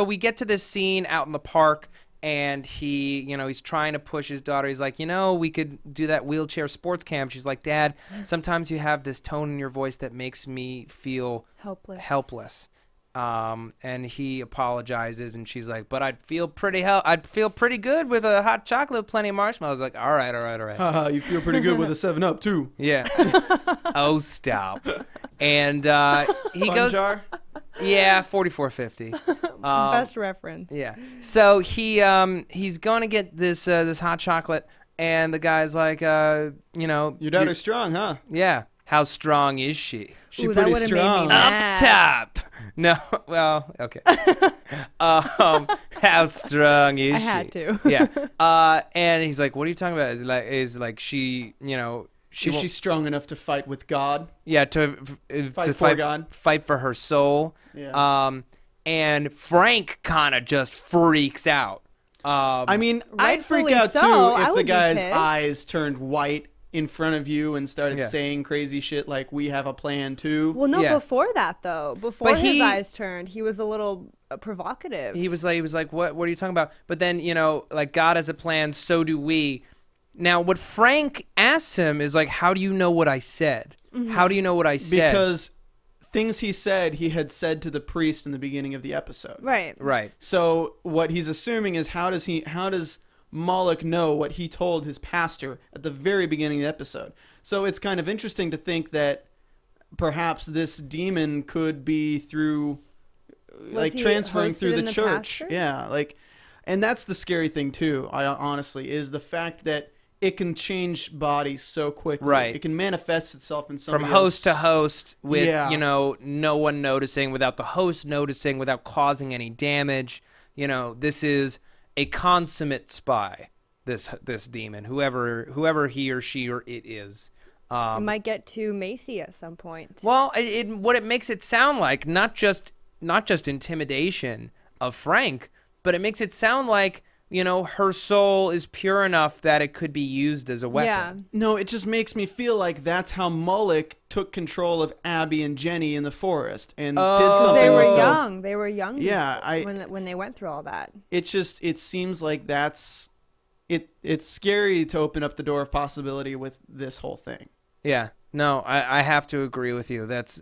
we get to this scene out in the park. And he's trying to push his daughter. He's like, we could do that wheelchair sports camp. She's like, Dad, sometimes you have this tone in your voice that makes me feel helpless. And he apologizes, and she's like, but I'd feel pretty good with a hot chocolate, plenty of marshmallows. Like, all right. You feel pretty good with a 7-Up too. Yeah. Oh, stop. And he Fun goes. jar? Yeah, 44.50. Best reference. Yeah. So he's going to get this hot chocolate, and the guy's like, your daughter's strong, huh? Yeah. How strong is she? She's Ooh, that pretty would've made me strong. mad. Up top. No. Well, okay. How strong is she? I had to. Yeah. And he's like, what are you talking about? Is like she, Is she strong enough to fight with God? Yeah, to for God. Fight for her soul. Yeah. And Frank kind of just freaks out. I mean, I'd freak rightfully out so. too I if would the be guy's pissed. eyes turned white in front of you and started Yeah. saying crazy shit like, we have a plan too. Well, no, Yeah. before that though, before But his eyes turned, he was a little provocative. He was like, what are you talking about? But then, like, God has a plan, so do we. Now, what Frank asks him is like, how do you know what I said? Mm-hmm. How do you know what I said? Because things he had said to the priest in the beginning of the episode. Right. Right. So what he's assuming is how does Moloch know what he told his pastor at the very beginning of the episode? So it's kind of interesting to think that perhaps this demon could be through like he transferring through hosted the in the church. pastor? Yeah, like, and that's the scary thing too, honestly, is the fact that it can change bodies so quickly. Right. It can manifest itself in somebody From host to else. host with, Yeah. no one noticing, without the host noticing, without causing any damage. This is a consummate spy, this demon, whoever he or she or it is. It might get to Macy at some point. Well, what it makes it sound like, not just intimidation of Frank, but it makes it sound like, her soul is pure enough that it could be used as a weapon. Yeah. No, it just makes me feel like that's how Moloch took control of Abby and Jenny in the forest and did something They were with them. young. They were young. Yeah, when they went through all that. It seems like that's it. It's scary to open up the door of possibility with this whole thing. Yeah. No, I have to agree with you. That's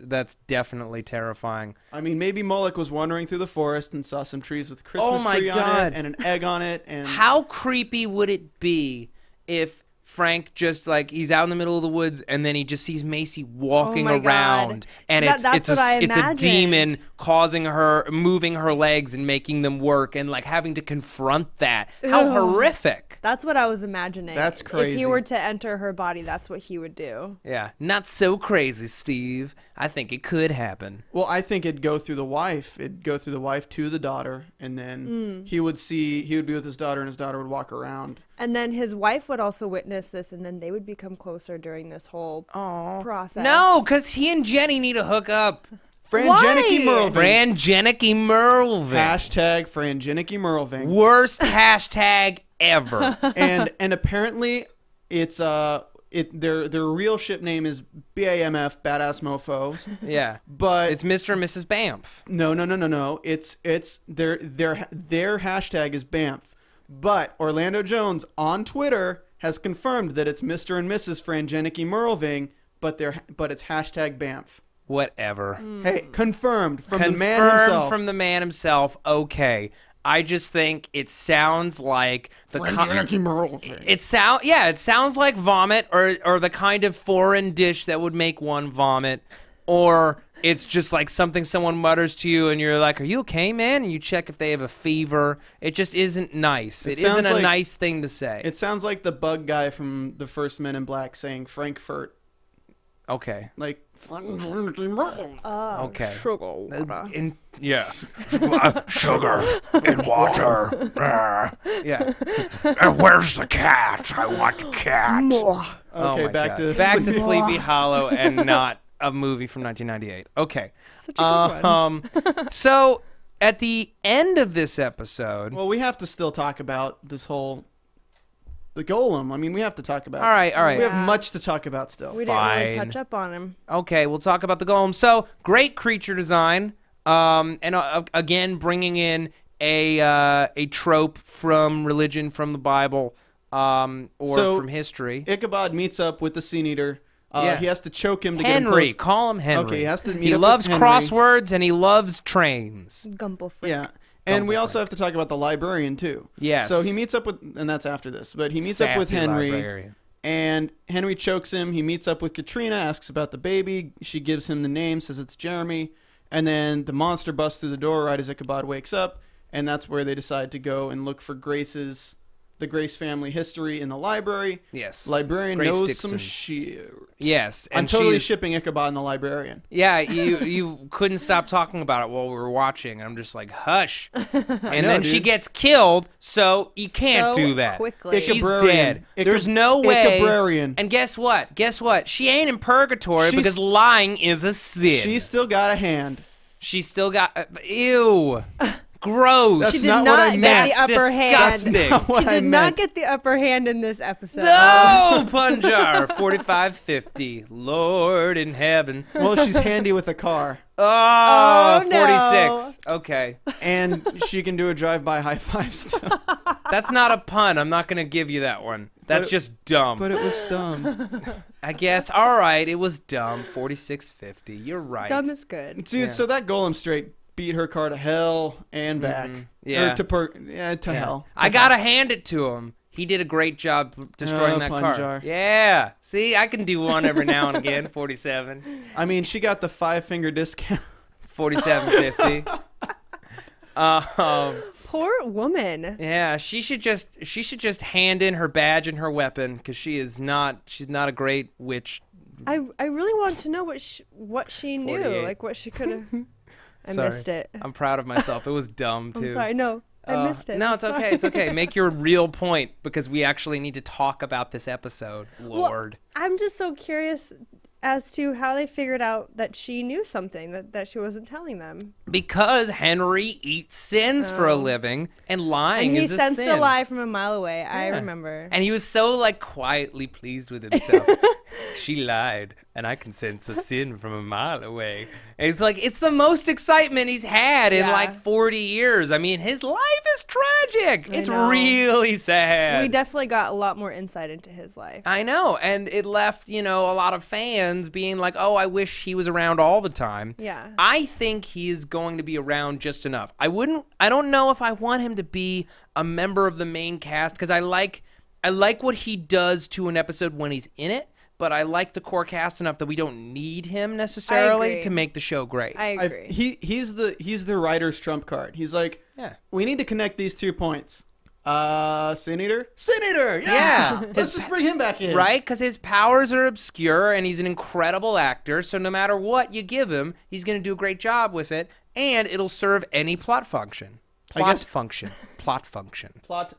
definitely terrifying. I mean, maybe Moloch was wandering through the forest and saw some trees with Christmas tree on God. it and an egg on it. And How creepy would it be if Frank just, like, he's out in the middle of the woods and then he just sees Macy walking my God. around, and That's it's what I a imagined. demon causing her, moving her legs and making them work, and like having to confront that. How Ugh. horrific. That's what I was imagining. That's If crazy. he were to enter her body, that's what he would do. Yeah, not so crazy, Steve. I think it could happen. well, I think it'd go through the wife. It'd go through the wife to the daughter, and then he would be with his daughter, and his daughter would walk around. And then his wife would also witness this, and then they would become closer during this whole process. No, because he and Jenny need to hook up. Frangenicky Merlving. Frangenicky Merlving. Hashtag Frangenicky Merlving. Worst hashtag ever. and apparently it's their real ship name is BAMF, Badass Mofos. Yeah. But It's Mr. and Mrs. Banff. no. It's their hashtag is BAMF. But Orlando Jones on Twitter has confirmed that it's Mr. and Mrs. Frangenicki Merlving, but it's hashtag Banff. Whatever. Hey, confirmed from the man himself. Confirmed from the man himself. Okay. I just think it sounds like the it sounds like vomit or the kind of foreign dish that would make one vomit, or it's just like something someone mutters to you and you're like, "Are you okay, man?" and you check if they have a fever. It just isn't nice. It isn't a nice thing to say. It sounds like the bug guy from the first Men in Black saying Frankfurt. Okay. Like okay. Sugar. Yeah. Sugar in water. Yeah. And where's the cat? I want the cat. Okay, back to Sleepy Hollow and not a movie from 1998. Okay. Such a good one. So at the end of this episode, Well, we have to still talk about this whole the Golem. I mean, we have to talk about. all right. We have much to talk about still. We didn't really Fine. touch up on him. Okay, we'll talk about the Golem. So, great creature design, and again, bringing in a trope from religion, from the Bible, or from history. Ichabod meets up with the Sin Eater. Yeah. He has to choke him to get him Henry, close. call him Henry. Okay, he has to meet He up loves with Henry. crosswords and he loves trains. Gumble freak. Yeah. And we also have to talk about the librarian, too. Yes. So he meets up with, and that's after this, but he meets up with Sassy Henry, librarian. and Henry chokes him. He meets up with Katrina, asks about the baby. She gives him the name, says it's Jeremy. And then the monster busts through the door right as Ichabod wakes up, and that's where they decide to go and look for the Grace family history in the library. Yes. Librarian Grace knows Dixon. some shit. Yes. I'm And totally she's- shipping Ichabod and the librarian. Yeah, you couldn't stop talking about it while we were watching. I'm just like, hush. And then she dude. gets killed, so you can't So do that. quickly. She's Ichabrarian. dead. There's no way. Ichabrarian. And guess what? Guess what? She ain't in purgatory She's- because lying is a sin. She's still got a hand. She's still got. Ew. Gross. That's She did not not what I get meant. the upper Disgusting. hand. What She I did meant. not get the upper hand in this episode. No, Punjar. 4550. Lord in heaven. Well, she's handy with a car. Oh, Oh, no. 46. Okay. And she can do a drive-by high five still. That's not a pun. I'm not going to give you that one. That's just dumb. But it was dumb. I guess. All right. It was dumb. 4650. You're right. Dumb is good. Dude, Yeah. so that Golem straight beat her car to hell and back. Yeah. Or to Yeah. hell. I got to hand it to him. He did a great job destroying that car. Punjar. Yeah. See, I can do one every now and again. 47. I mean, she got the 5-finger discount. 4750. Poor woman. Yeah, she should just hand in her badge and her weapon because she's not a great witch. I really want to know what she knew, 48. like what she could have. I Sorry. missed it. I'm proud of myself. It was dumb too. I'm sorry. No, I missed it. No, I'm it's okay. sorry. It's okay. Make your real point because we actually need to talk about this episode. Well, Lord. I'm just so curious as to how they figured out that she knew something that she wasn't telling them. Because Henry eats sins for a Oh. living, and lying And he is a sensed sin. a lie from a mile away. I Yeah. remember. And he was so like quietly pleased with himself. She lied, and I can sense a sin from a mile away. And it's like it's the most excitement he's had in Yeah. like 40 years. I mean, his life is tragic. I It's know. really sad. We definitely got a lot more insight into his life. I know, and it left, a lot of fans being like, "Oh, I wish he was around all the time." Yeah. I think he is going to be around just enough. I don't know if I want him to be a member of the main cast because I like what he does to an episode when he's in it, but I like the core cast enough that we don't need him necessarily agree. to make the show great. I agree. He's the writer's trump card. He's like, Yeah. we need to connect these 2 points. Sin Eater? Sin Eater! Yeah. Let's just bring him back in. Right? Because his powers are obscure and he's an incredible actor. So no matter what you give him, he's going to do a great job with it. And it'll serve any plot function. Plot function. Plot function. Plot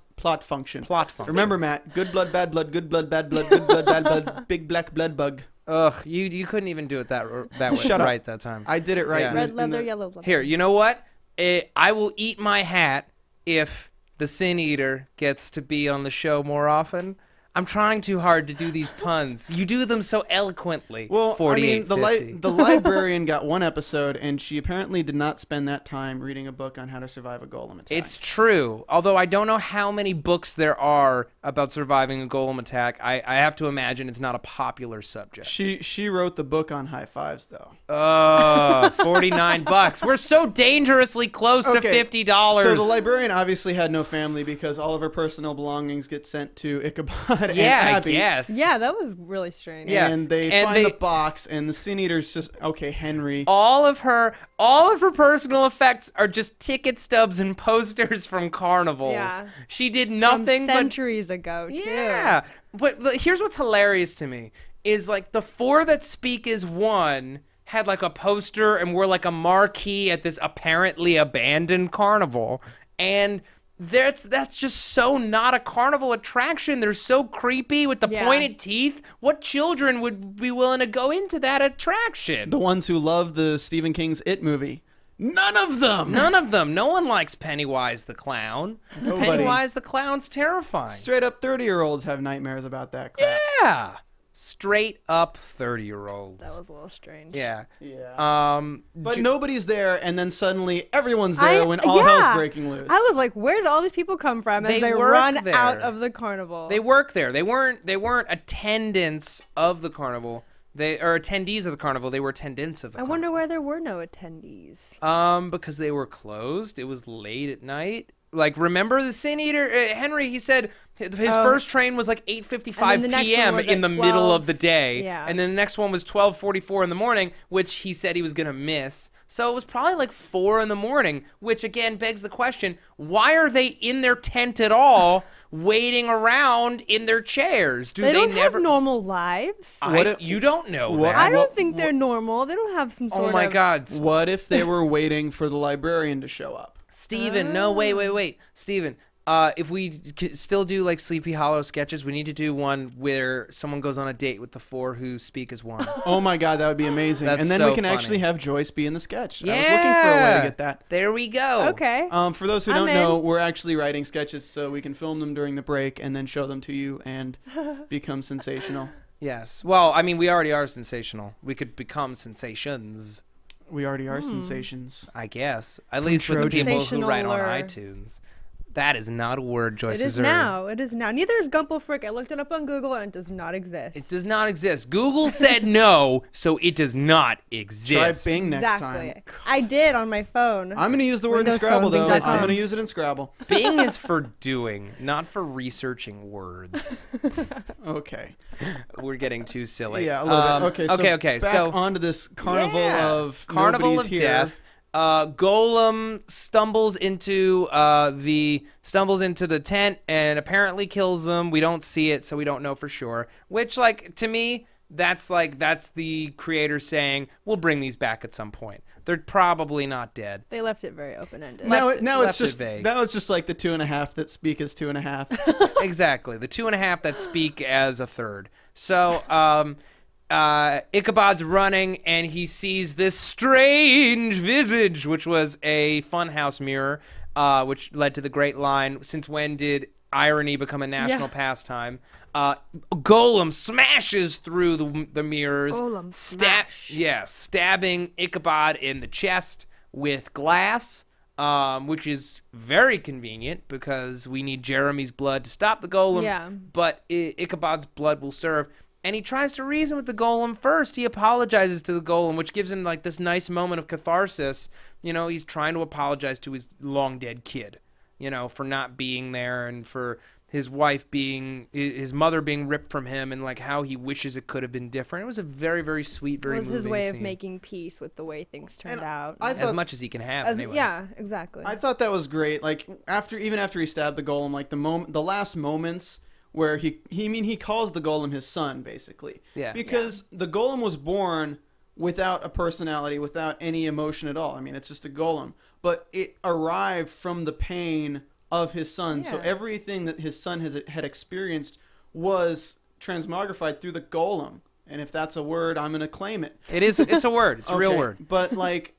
function. Remember, Matt, good blood, bad blood, good blood, bad blood, good blood, bad blood, big black blood bug. Ugh, you couldn't even do it that way Shut up. right that time. I did it right. Yeah. Red leather, yellow leather. Here, you know what? I will eat my hat if the Sin Eater gets to be on the show more often. I'm trying too hard to do these puns. You do them so eloquently. Well, I mean, 4850. the librarian got one episode, and she apparently did not spend that time reading a book on how to survive a golem attack. It's true. Although I don't know how many books there are about surviving a golem attack. I have to imagine it's not a popular subject. She wrote the book on high fives, though. $49. We're so dangerously close to $50. So the librarian obviously had no family because all of her personal belongings get sent to Ichabod and Abby. I guess. Yeah, that was really strange. Yeah. And they find the box, and the Sin Eater's just, okay, Henry. All of her personal effects are just ticket stubs and posters from carnivals. Yeah. She did nothing From centuries ago, too. Yeah. But here's what's hilarious to me is like the four that speak as one had like a poster and were like a marquee at this apparently abandoned carnival, and that's just so not a carnival attraction. They're so creepy with the pointed teeth. What children would be willing to go into that attraction? The ones who love the Stephen King's It movie. None of them. None of them. No one likes Pennywise the Clown. Nobody. Pennywise the Clown's terrifying. Straight up 30-year-olds have nightmares about that crap. Yeah. Straight up 30-year-olds. That was a little strange. Yeah. Yeah. But nobody's there, and then suddenly everyone's there when all hell's breaking loose. I was like, where did all these people come from as they run out of the carnival? They work there. They weren't attendants of the carnival. They are attendees of the carnival. They were attendants of the carnival. I wonder why there were no attendees. Because they were closed. It was late at night. Like, remember the Sin Eater? Henry, he said his first train was like 8:55 p.m. in the middle of the day. Yeah. And then the next one was 12:44 in the morning, which he said he was going to miss. So it was probably like 4 in the morning, which again begs the question, why are they in their tent at all, waiting around in their chairs? They don't have normal lives. You don't know that. I don't think they're normal. They don't have some sort of... Oh my God. What if they were waiting for the librarian to show up? Steven, no, wait. Steven, if we still do like Sleepy Hollow sketches, we need to do one where someone goes on a date with the four who speak as one. Oh my God, that would be amazing. That's and then so we can funny. actually have Joyce be in the sketch. Yeah. I was looking for a way to get that. There we go. Okay. For those who don't know, we're actually writing sketches so we can film them during the break and then show them to you and become sensational. Yes. Well, I mean, we already are sensational. We could become sensations. We already are sensations. I guess. At least with the people who write on Sensationaler. iTunes. That is not a word, Joyce. It is now. It is now. Neither is Gumple Frick. I looked it up on Google and it does not exist. It does not exist. Google said no, so it does not exist. Try Bing next time. Exactly. I did on my phone. I'm going to use the word in Windows Scrabble, phone, though. Bing.com. I'm going to use it in Scrabble. Bing is for doing, not for researching words. Okay. We're getting too silly. Yeah, a little bit. Okay. Back So onto this carnival of Carnival nobody's of here. Death. Golem stumbles into the tent and apparently kills them. We don't see it, so we don't know for sure. Which, like, to me, that's the creator saying we'll bring these back at some point. They're probably not dead. They left it very open-ended. Now left it's just vague. that was just like the 2.5 that speak as 2.5. Exactly, the 2.5 that speak as a third. So, Ichabod's running and he sees this strange visage, which was a funhouse mirror, which led to the great line, "Since when did irony become a national pastime?" Golem smashes through the mirrors, Golem smash. stabbing Ichabod in the chest with glass, which is very convenient because we need Jeremy's blood to stop the golem. Yeah. But Ichabod's blood will serve. And he tries to reason with the golem first. He apologizes to the golem, which gives him like this nice moment of catharsis. You know, he's trying to apologize to his long dead kid, you know, for not being there and for his mother being ripped from him and like how he wishes it could have been different. It was a very, very sweet, very moving It was his way scene. of making peace with the way things turned out. As much as he can have, anyway. Yeah, exactly. I thought that was great. Like even after he stabbed the golem, like the last moments where he calls the golem his son, basically. Yeah. Because the golem was born without a personality, without any emotion at all. I mean, it's just a golem. But it arrived from the pain of his son. Yeah. So everything that his son had experienced was transmogrified through the golem. And if that's a word, I'm going to claim it. It is. It's a word. It's a real Okay, word. But like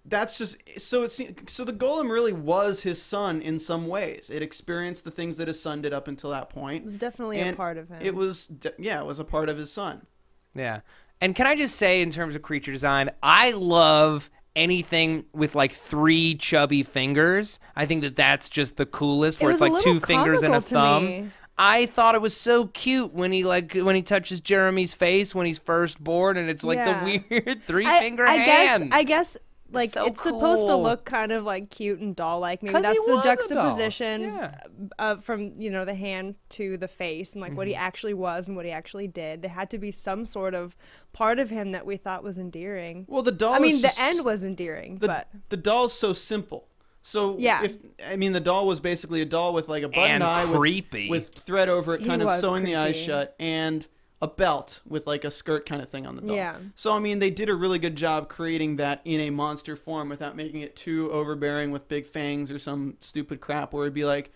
that's just so the golem really was his son in some ways. It experienced the things that his son did up until that point. It was definitely a part of him. It was it was a part of his son. Yeah. And can I just say, in terms of creature design, I love anything with like 3 chubby fingers. I think that that's just the coolest, where it's like 2 fingers and a thumb. I thought it was so cute when he touches Jeremy's face when he's first born, and it's like the weird 3-finger hand. I guess like so it's supposed to look kind of like cute and doll-like. Maybe that's the juxtaposition from the hand to the face, and like what he actually was and what he actually did. There had to be some sort of part of him that we thought was endearing. Well, the doll. the end was endearing, but the doll's so simple. So the doll was basically a doll with like a button eye with thread over it, kind of sewing the eyes shut, and a belt with like a skirt kind of thing on the doll. Yeah. So I mean, they did a really good job creating that in a monster form without making it too overbearing with big fangs or some stupid crap where it'd be like,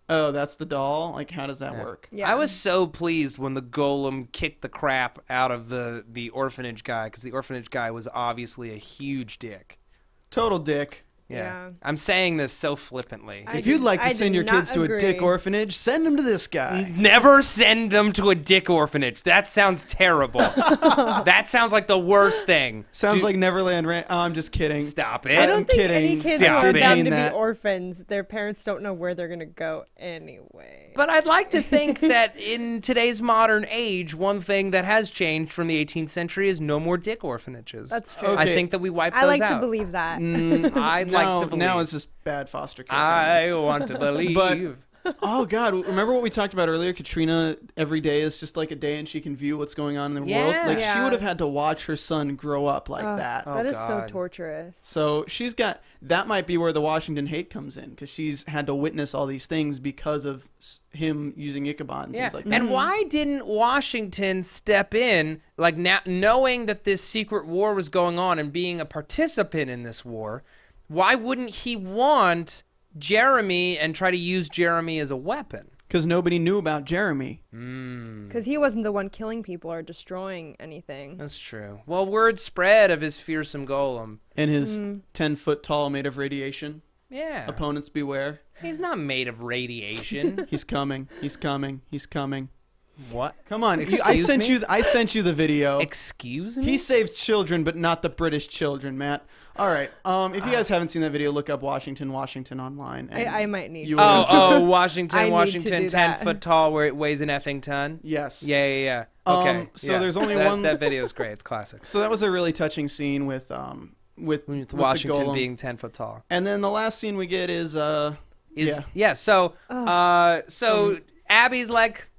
oh, that's the doll? Like, how does that work? Yeah. I was so pleased when the golem kicked the crap out of the orphanage guy, because the orphanage guy was obviously a huge dick. Total dick. Yeah. I'm saying this so flippantly. If you'd like to send your kids to a dick orphanage, send them to this guy. Never send them to a dick orphanage. That sounds terrible. That sounds like the worst thing. Sounds like Neverland Ranch. Oh, I'm just kidding. Stop it. I don't think any kids are allowed to that. be orphans. Their parents don't know where they're going to go anyway. But I'd like to think that in today's modern age, one thing that has changed from the 18th century is no more dick orphanages. That's true. Okay. I think that we wiped those out. I like to believe that. I'd like to believe. Now it's just bad foster care. I want to believe. But, oh, God. Remember what we talked about earlier? Katrina, every day is just like a day and she can view what's going on in the world. Like, she would have had to watch her son grow up like that. That is so torturous. So she's got, that might be where the Washington hate comes in, because she's had to witness all these things because of him using Ichabod and things like that. And why didn't Washington step in, like, now, knowing that this secret war was going on and being a participant in this war? Why wouldn't he want Jeremy and try to use Jeremy as a weapon? Because nobody knew about Jeremy. Because he wasn't the one killing people or destroying anything. That's true. Well, word spread of his fearsome golem. And his 10-foot tall, made of radiation. Yeah. Opponents beware. He's not made of radiation. He's coming. He's coming. He's coming. What? Come on. I sent you the video. Excuse me? He saves children, but not the British children, Matt. All right. If you guys haven't seen that video, look up Washington online. I might need to. Washington, 10-foot tall, where it weighs an effing ton? Yes. Yeah. Okay. So there's only one. That video is great. It's classic. So that was a really touching scene with Washington being 10 foot tall. And then the last scene we get is So Abby's like,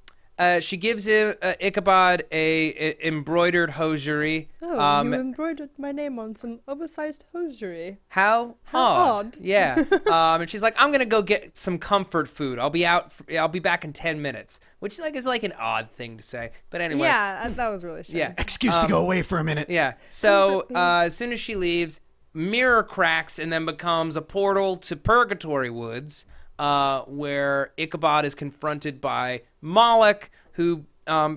she gives Ichabod a embroidered hosiery. Oh, you embroidered my name on some oversized hosiery. How odd. Yeah. And she's like, I'm gonna go get some comfort food. I'll be back in 10 minutes. Which is like an odd thing to say. But anyway. Yeah, that was really strange. Yeah. Excuse to go away for a minute. Yeah. So as soon as she leaves, mirror cracks and then becomes a portal to Purgatory Woods. Where Ichabod is confronted by Moloch, who,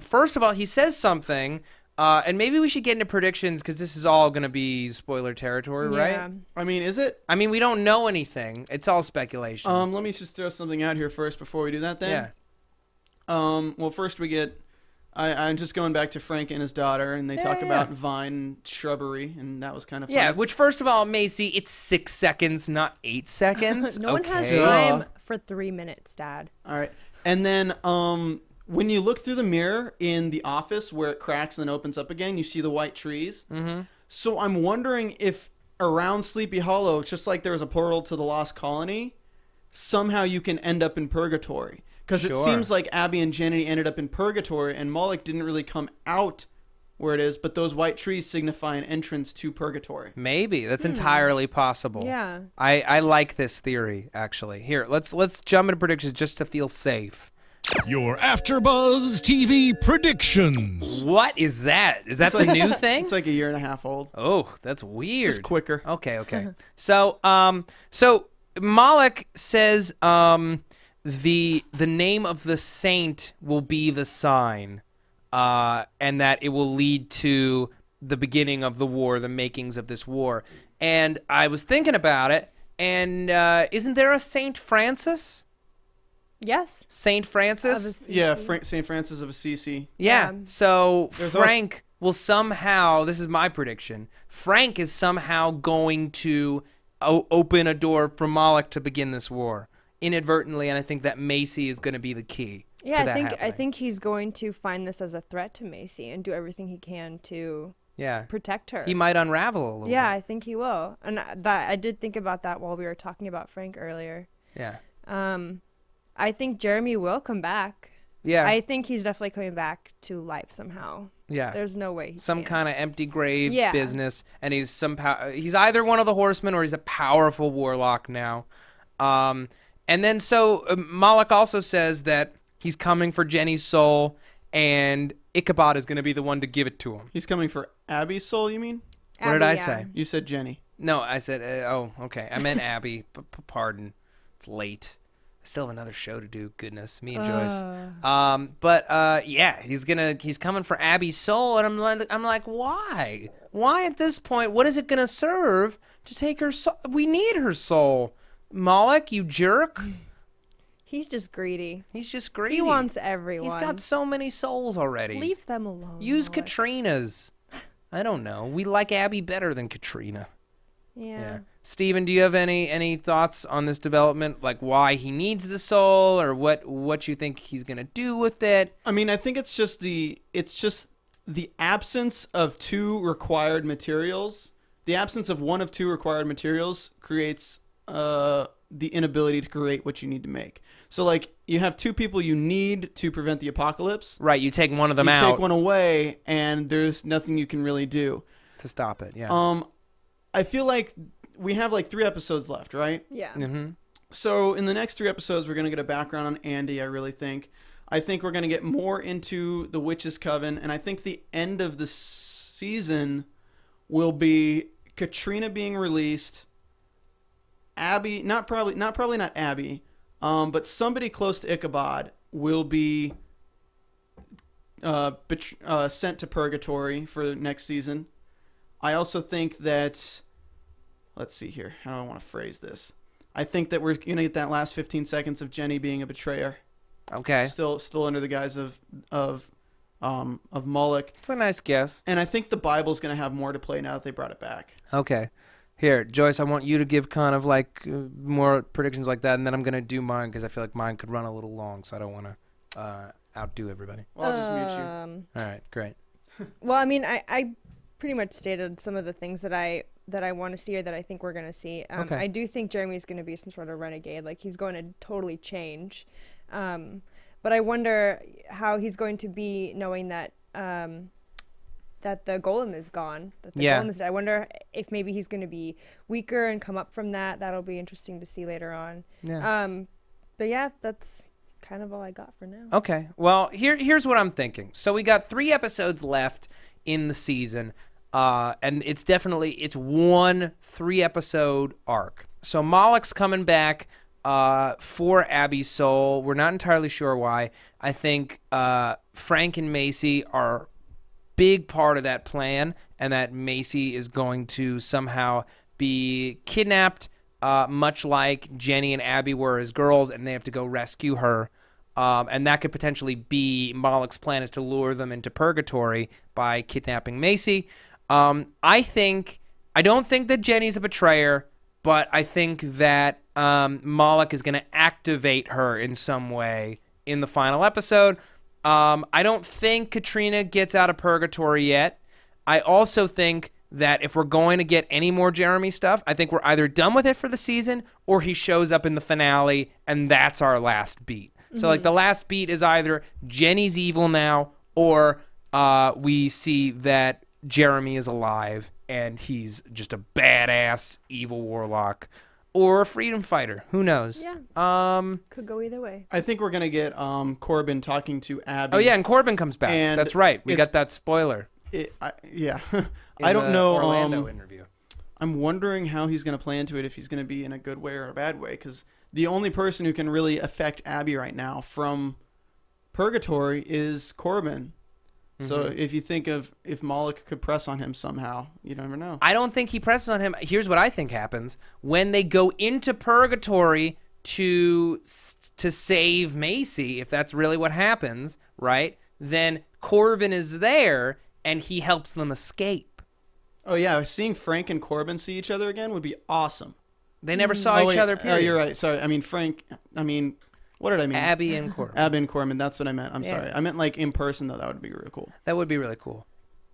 first of all, he says something, and maybe we should get into predictions, because this is all going to be spoiler territory, right? I mean, is it? I mean, we don't know anything. It's all speculation. Let me just throw something out here first before we do that then. Yeah. Well, first we get... I'm just going back to Frank and his daughter, and they talk about vine and shrubbery, and that was kind of fun. Yeah, which, first of all, Macy, it's 6 seconds, not 8 seconds. No one has time for 3 minutes, Dad. All right. And then when you look through the mirror in the office where it cracks and then opens up again, you see the white trees. Mm-hmm. So I'm wondering if around Sleepy Hollow, just like there was a portal to the Lost Colony, somehow you can end up in Purgatory. Because it seems like Abby and Jenny ended up in Purgatory, and Moloch didn't really come out where it is, but those white trees signify an entrance to Purgatory. Maybe. That's entirely possible. Yeah. I like this theory, actually. Here, let's jump into predictions just to feel safe. Your AfterBuzz TV predictions. What is that? Is that the new thing? It's like a year and a half old. Oh, that's weird. Just quicker. Okay. So Moloch says the name of the saint will be the sign, and that it will lead to the beginning of the war, the makings of this war. And I was thinking about it, and isn't there a Saint Francis? Yes. Saint Francis? Of Assisi. Yeah, St. Francis of Assisi. Yeah. So There's Frank will somehow, this is my prediction, Frank is somehow going to open a door for Moloch to begin this war inadvertently, and I think that Macy is going to be the key. Yeah, to that I think he's going to find this as a threat to Macy and do everything he can to protect her. He might unravel a little bit. Yeah, I think he will. And that I did think about that while we were talking about Frank earlier. Yeah. I think Jeremy will come back. Yeah. I think he's definitely coming back to life somehow. Yeah. There's no way he Some can't. kind of empty grave business, and he's he's either one of the horsemen or he's a powerful warlock now. And then so Moloch also says that he's coming for Jenny's soul, and Ichabod is going to be the one to give it to him. He's coming for Abby's soul, you mean? What did I say? You said Jenny. No, I said, oh, okay. I meant Abby. Pardon. It's late. I still have another show to do. Goodness, me and Joyce. But yeah, he's coming for Abby's soul, and I'm like, why? Why at this point? What is it gonna serve to take her soul? We need her soul. Moloch, you jerk. He's just greedy. He's just greedy. He wants everyone. He's got so many souls already. Leave them alone. Use Moloch. Katrina's. I don't know. We like Abby better than Katrina. Yeah. Steven, do you have any thoughts on this development, like why he needs the soul, or what you think he's gonna do with it? I mean, I think it's just the absence of two required materials. The absence of one of two required materials creates the inability to create what you need to make. So, like, you have two people you need to prevent the apocalypse. Right, you take one of them out. You take one away, and there's nothing you can really do to stop it. Yeah. I feel like we have like 3 episodes left, right? Yeah. Mm-hmm. So in the next 3 episodes, we're gonna get a background on Andy. I really think. I think we're gonna get more into the Witch's Coven, and I think the end of the season will be Katrina being released. Abby, probably not Abby, but somebody close to Ichabod will be sent to purgatory for next season. I also think that, let's see here, how do I want to phrase this? I think that we're gonna get that last 15 seconds of Jenny being a betrayer. Okay. Still under the guise of Moloch. It's a nice guess. And I think the Bible's gonna have more to play now that they brought it back. Okay. Here, Joyce, I want you to give kind of like more predictions like that, and then I'm gonna do mine because I feel like mine could run a little long, so I don't want to outdo everybody. Well, I'll just mute you. All right, great. Well, I mean, I pretty much stated some of the things that I want to see or that I think we're going to see. Okay. I do think Jeremy's going to be some sort of renegade. Like, he's going to totally change. But I wonder how he's going to be knowing that that the golem is gone. That the golem is, I wonder if maybe he's going to be weaker and come up from that. That'll be interesting to see later on. Yeah. But yeah, that's kind of all I got for now. Okay. Well, here's what I'm thinking. So we got 3 episodes left in the season. And it's one 3-episode arc. So Moloch's coming back for Abby's soul. We're not entirely sure why. I think Frank and Macy are big part of that plan, and that Macy is going to somehow be kidnapped, much like Jenny and Abby were as girls, and they have to go rescue her. And that could potentially be Moloch's plan, is to lure them into purgatory by kidnapping Macy. I don't think that Jenny's a betrayer, but I think that Moloch is going to activate her in some way in the final episode. I don't think Katrina gets out of purgatory yet. I also think that if we're going to get any more Jeremy stuff, I think we're either done with it for the season or he shows up in the finale and that's our last beat. So like the last beat is either Jenny's evil now or we see that Jeremy is alive and he's just a badass evil warlock or a freedom fighter. Who knows? Yeah. Could go either way. I think we're gonna get Corbin talking to Abby. Oh yeah, and Corbin comes back. And that's right. We got that spoiler. Yeah. I don't know. Orlando interview. I'm wondering how he's gonna play into it, if he's gonna be in a good way or a bad way, because the only person who can really affect Abby right now from purgatory is Corbin. So if you think of if Moloch could press on him somehow, you never know. I don't think he presses on him. Here's what I think happens. When they go into purgatory to save Macy, if that's really what happens, right, then Corbin is there and he helps them escape. Oh, yeah. Seeing Frank and Corbin see each other again would be awesome. They never saw each other, period. Oh, you're right. Sorry. I mean, what did I mean? Abby and Corbin. Abby and Corbin. That's what I meant. I'm sorry. I meant like in person, though. That would be really cool. That would be really cool.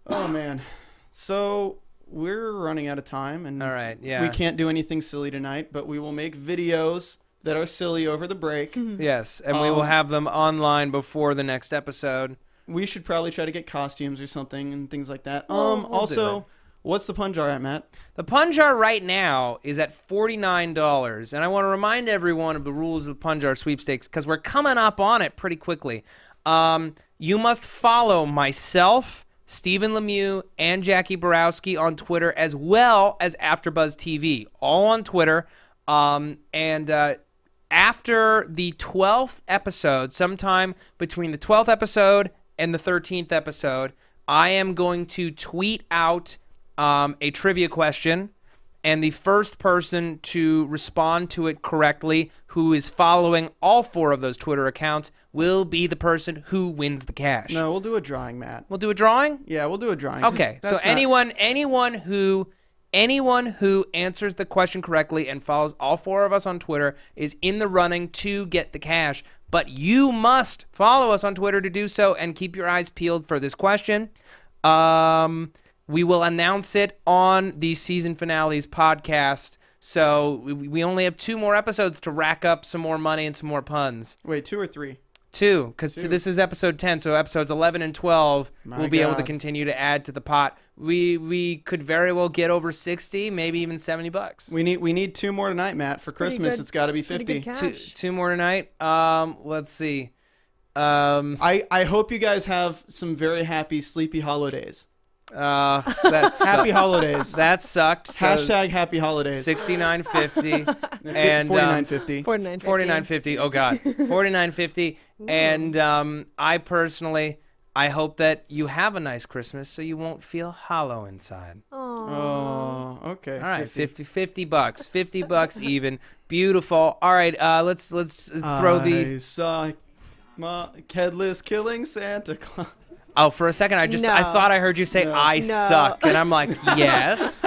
Oh, man. So we're running out of time. And all right. Yeah. We can't do anything silly tonight, but we will make videos that are silly over the break. Yes. And we will have them online before the next episode. We should probably try to get costumes or something and things like that. We'll also, what's the pun jar at, Matt? The pun jar right now is at $49, and I want to remind everyone of the rules of the pun jar sweepstakes because we're coming up on it pretty quickly. You must follow myself, Stephen Lemieux, and Jackie Borowski on Twitter, as well as AfterBuzz TV, all on Twitter. After the 12th episode, sometime between the 12th episode and the 13th episode, I am going to tweet out a trivia question, and the first person to respond to it correctly, who is following all 4 of those Twitter accounts, will be the person who wins the cash. No, we'll do a drawing, Matt. We'll do a drawing? Yeah, we'll do a drawing. Okay, so anyone who answers the question correctly and follows all 4 of us on Twitter is in the running to get the cash. But you must follow us on Twitter to do so and keep your eyes peeled for this question. We will announce it on the season finales podcast. So we only have 2 more episodes to rack up some more money and some more puns. Wait, 2 or 3? 2, because this is episode 10, so episodes 11 and 12 we'll be able to continue to add to the pot. We could very well get over 60, maybe even $70. We need 2 more tonight, Matt. For Christmas, it's got to be 50. Two more tonight. Let's see. I hope you guys have some very happy Sleepy holidays. That's happy holidays. That sucked. So Hashtag happy holidays. 69.50 and 49.50. 49.50. Oh God, 49.50. And I hope that you have a nice Christmas, so you won't feel hollow inside. Oh, okay. All right, $50 $50 even. Beautiful. All right, let's throw the. I saw Kedlis killing Santa Claus. Oh, for a second, I thought I heard you say, I suck. And I'm like, yes.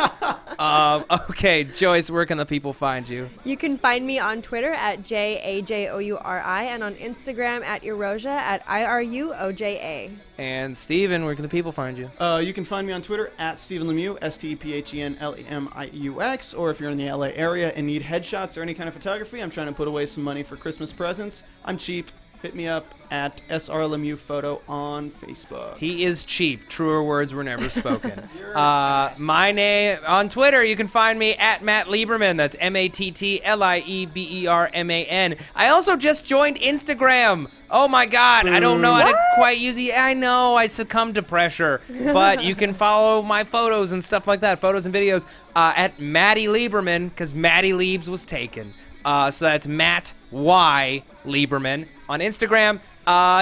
Okay, Joyce, where can the people find you? You can find me on Twitter at JAJOURI and on Instagram at Erosia at IRUOJA. And Steven, where can the people find you? You can find me on Twitter at Stephen Lemieux, STEPHENLEMIUX, or if you're in the LA area and need headshots or any kind of photography, I'm trying to put away some money for Christmas presents. I'm cheap. Hit me up at SR Lemieux Photo on Facebook. He is cheap. Truer words were never spoken. My name on Twitter, you can find me at Matt Lieberman. That's MATTLIEBERMAN. I also just joined Instagram. Oh my God, I don't know how to quite use it. I know I succumbed to pressure, but you can follow my photos and stuff like that, photos and videos, at Matty Lieberman, because Matty Liebs was taken. So that's Matt Y. Lieberman on Instagram.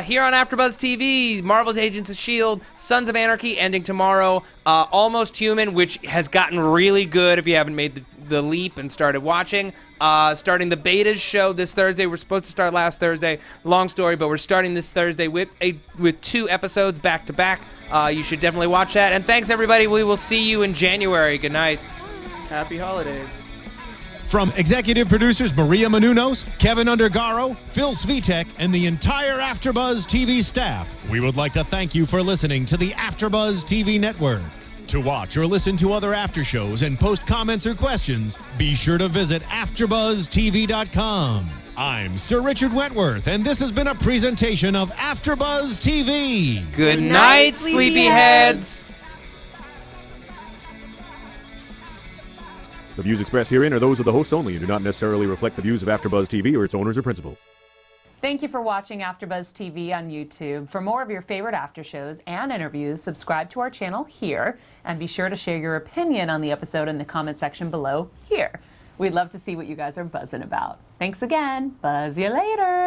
Here on AfterBuzz TV, Marvel's Agents of S.H.I.E.L.D., Sons of Anarchy ending tomorrow, Almost Human, which has gotten really good if you haven't made the leap and started watching. Starting the betas show this Thursday. We're supposed to start last Thursday. Long story, but we're starting this Thursday with 2 episodes back to back. You should definitely watch that. And thanks, everybody. We will see you in January. Good night. Happy holidays. From executive producers Maria Menounos, Kevin Undergaro, Phil Svitek, and the entire AfterBuzz TV staff, we would like to thank you for listening to the AfterBuzz TV network. To watch or listen to other after shows and post comments or questions, be sure to visit AfterBuzzTV.com. I'm Sir Richard Wentworth, and this has been a presentation of AfterBuzz TV. Good night, sleepyheads. The views expressed herein are those of the hosts only and do not necessarily reflect the views of AfterBuzz TV or its owners or principals. Thank you for watching AfterBuzz TV on YouTube. For more of your favorite after shows and interviews, subscribe to our channel here, and be sure to share your opinion on the episode in the comment section below here. We'd love to see what you guys are buzzing about. Thanks again. Buzz you later.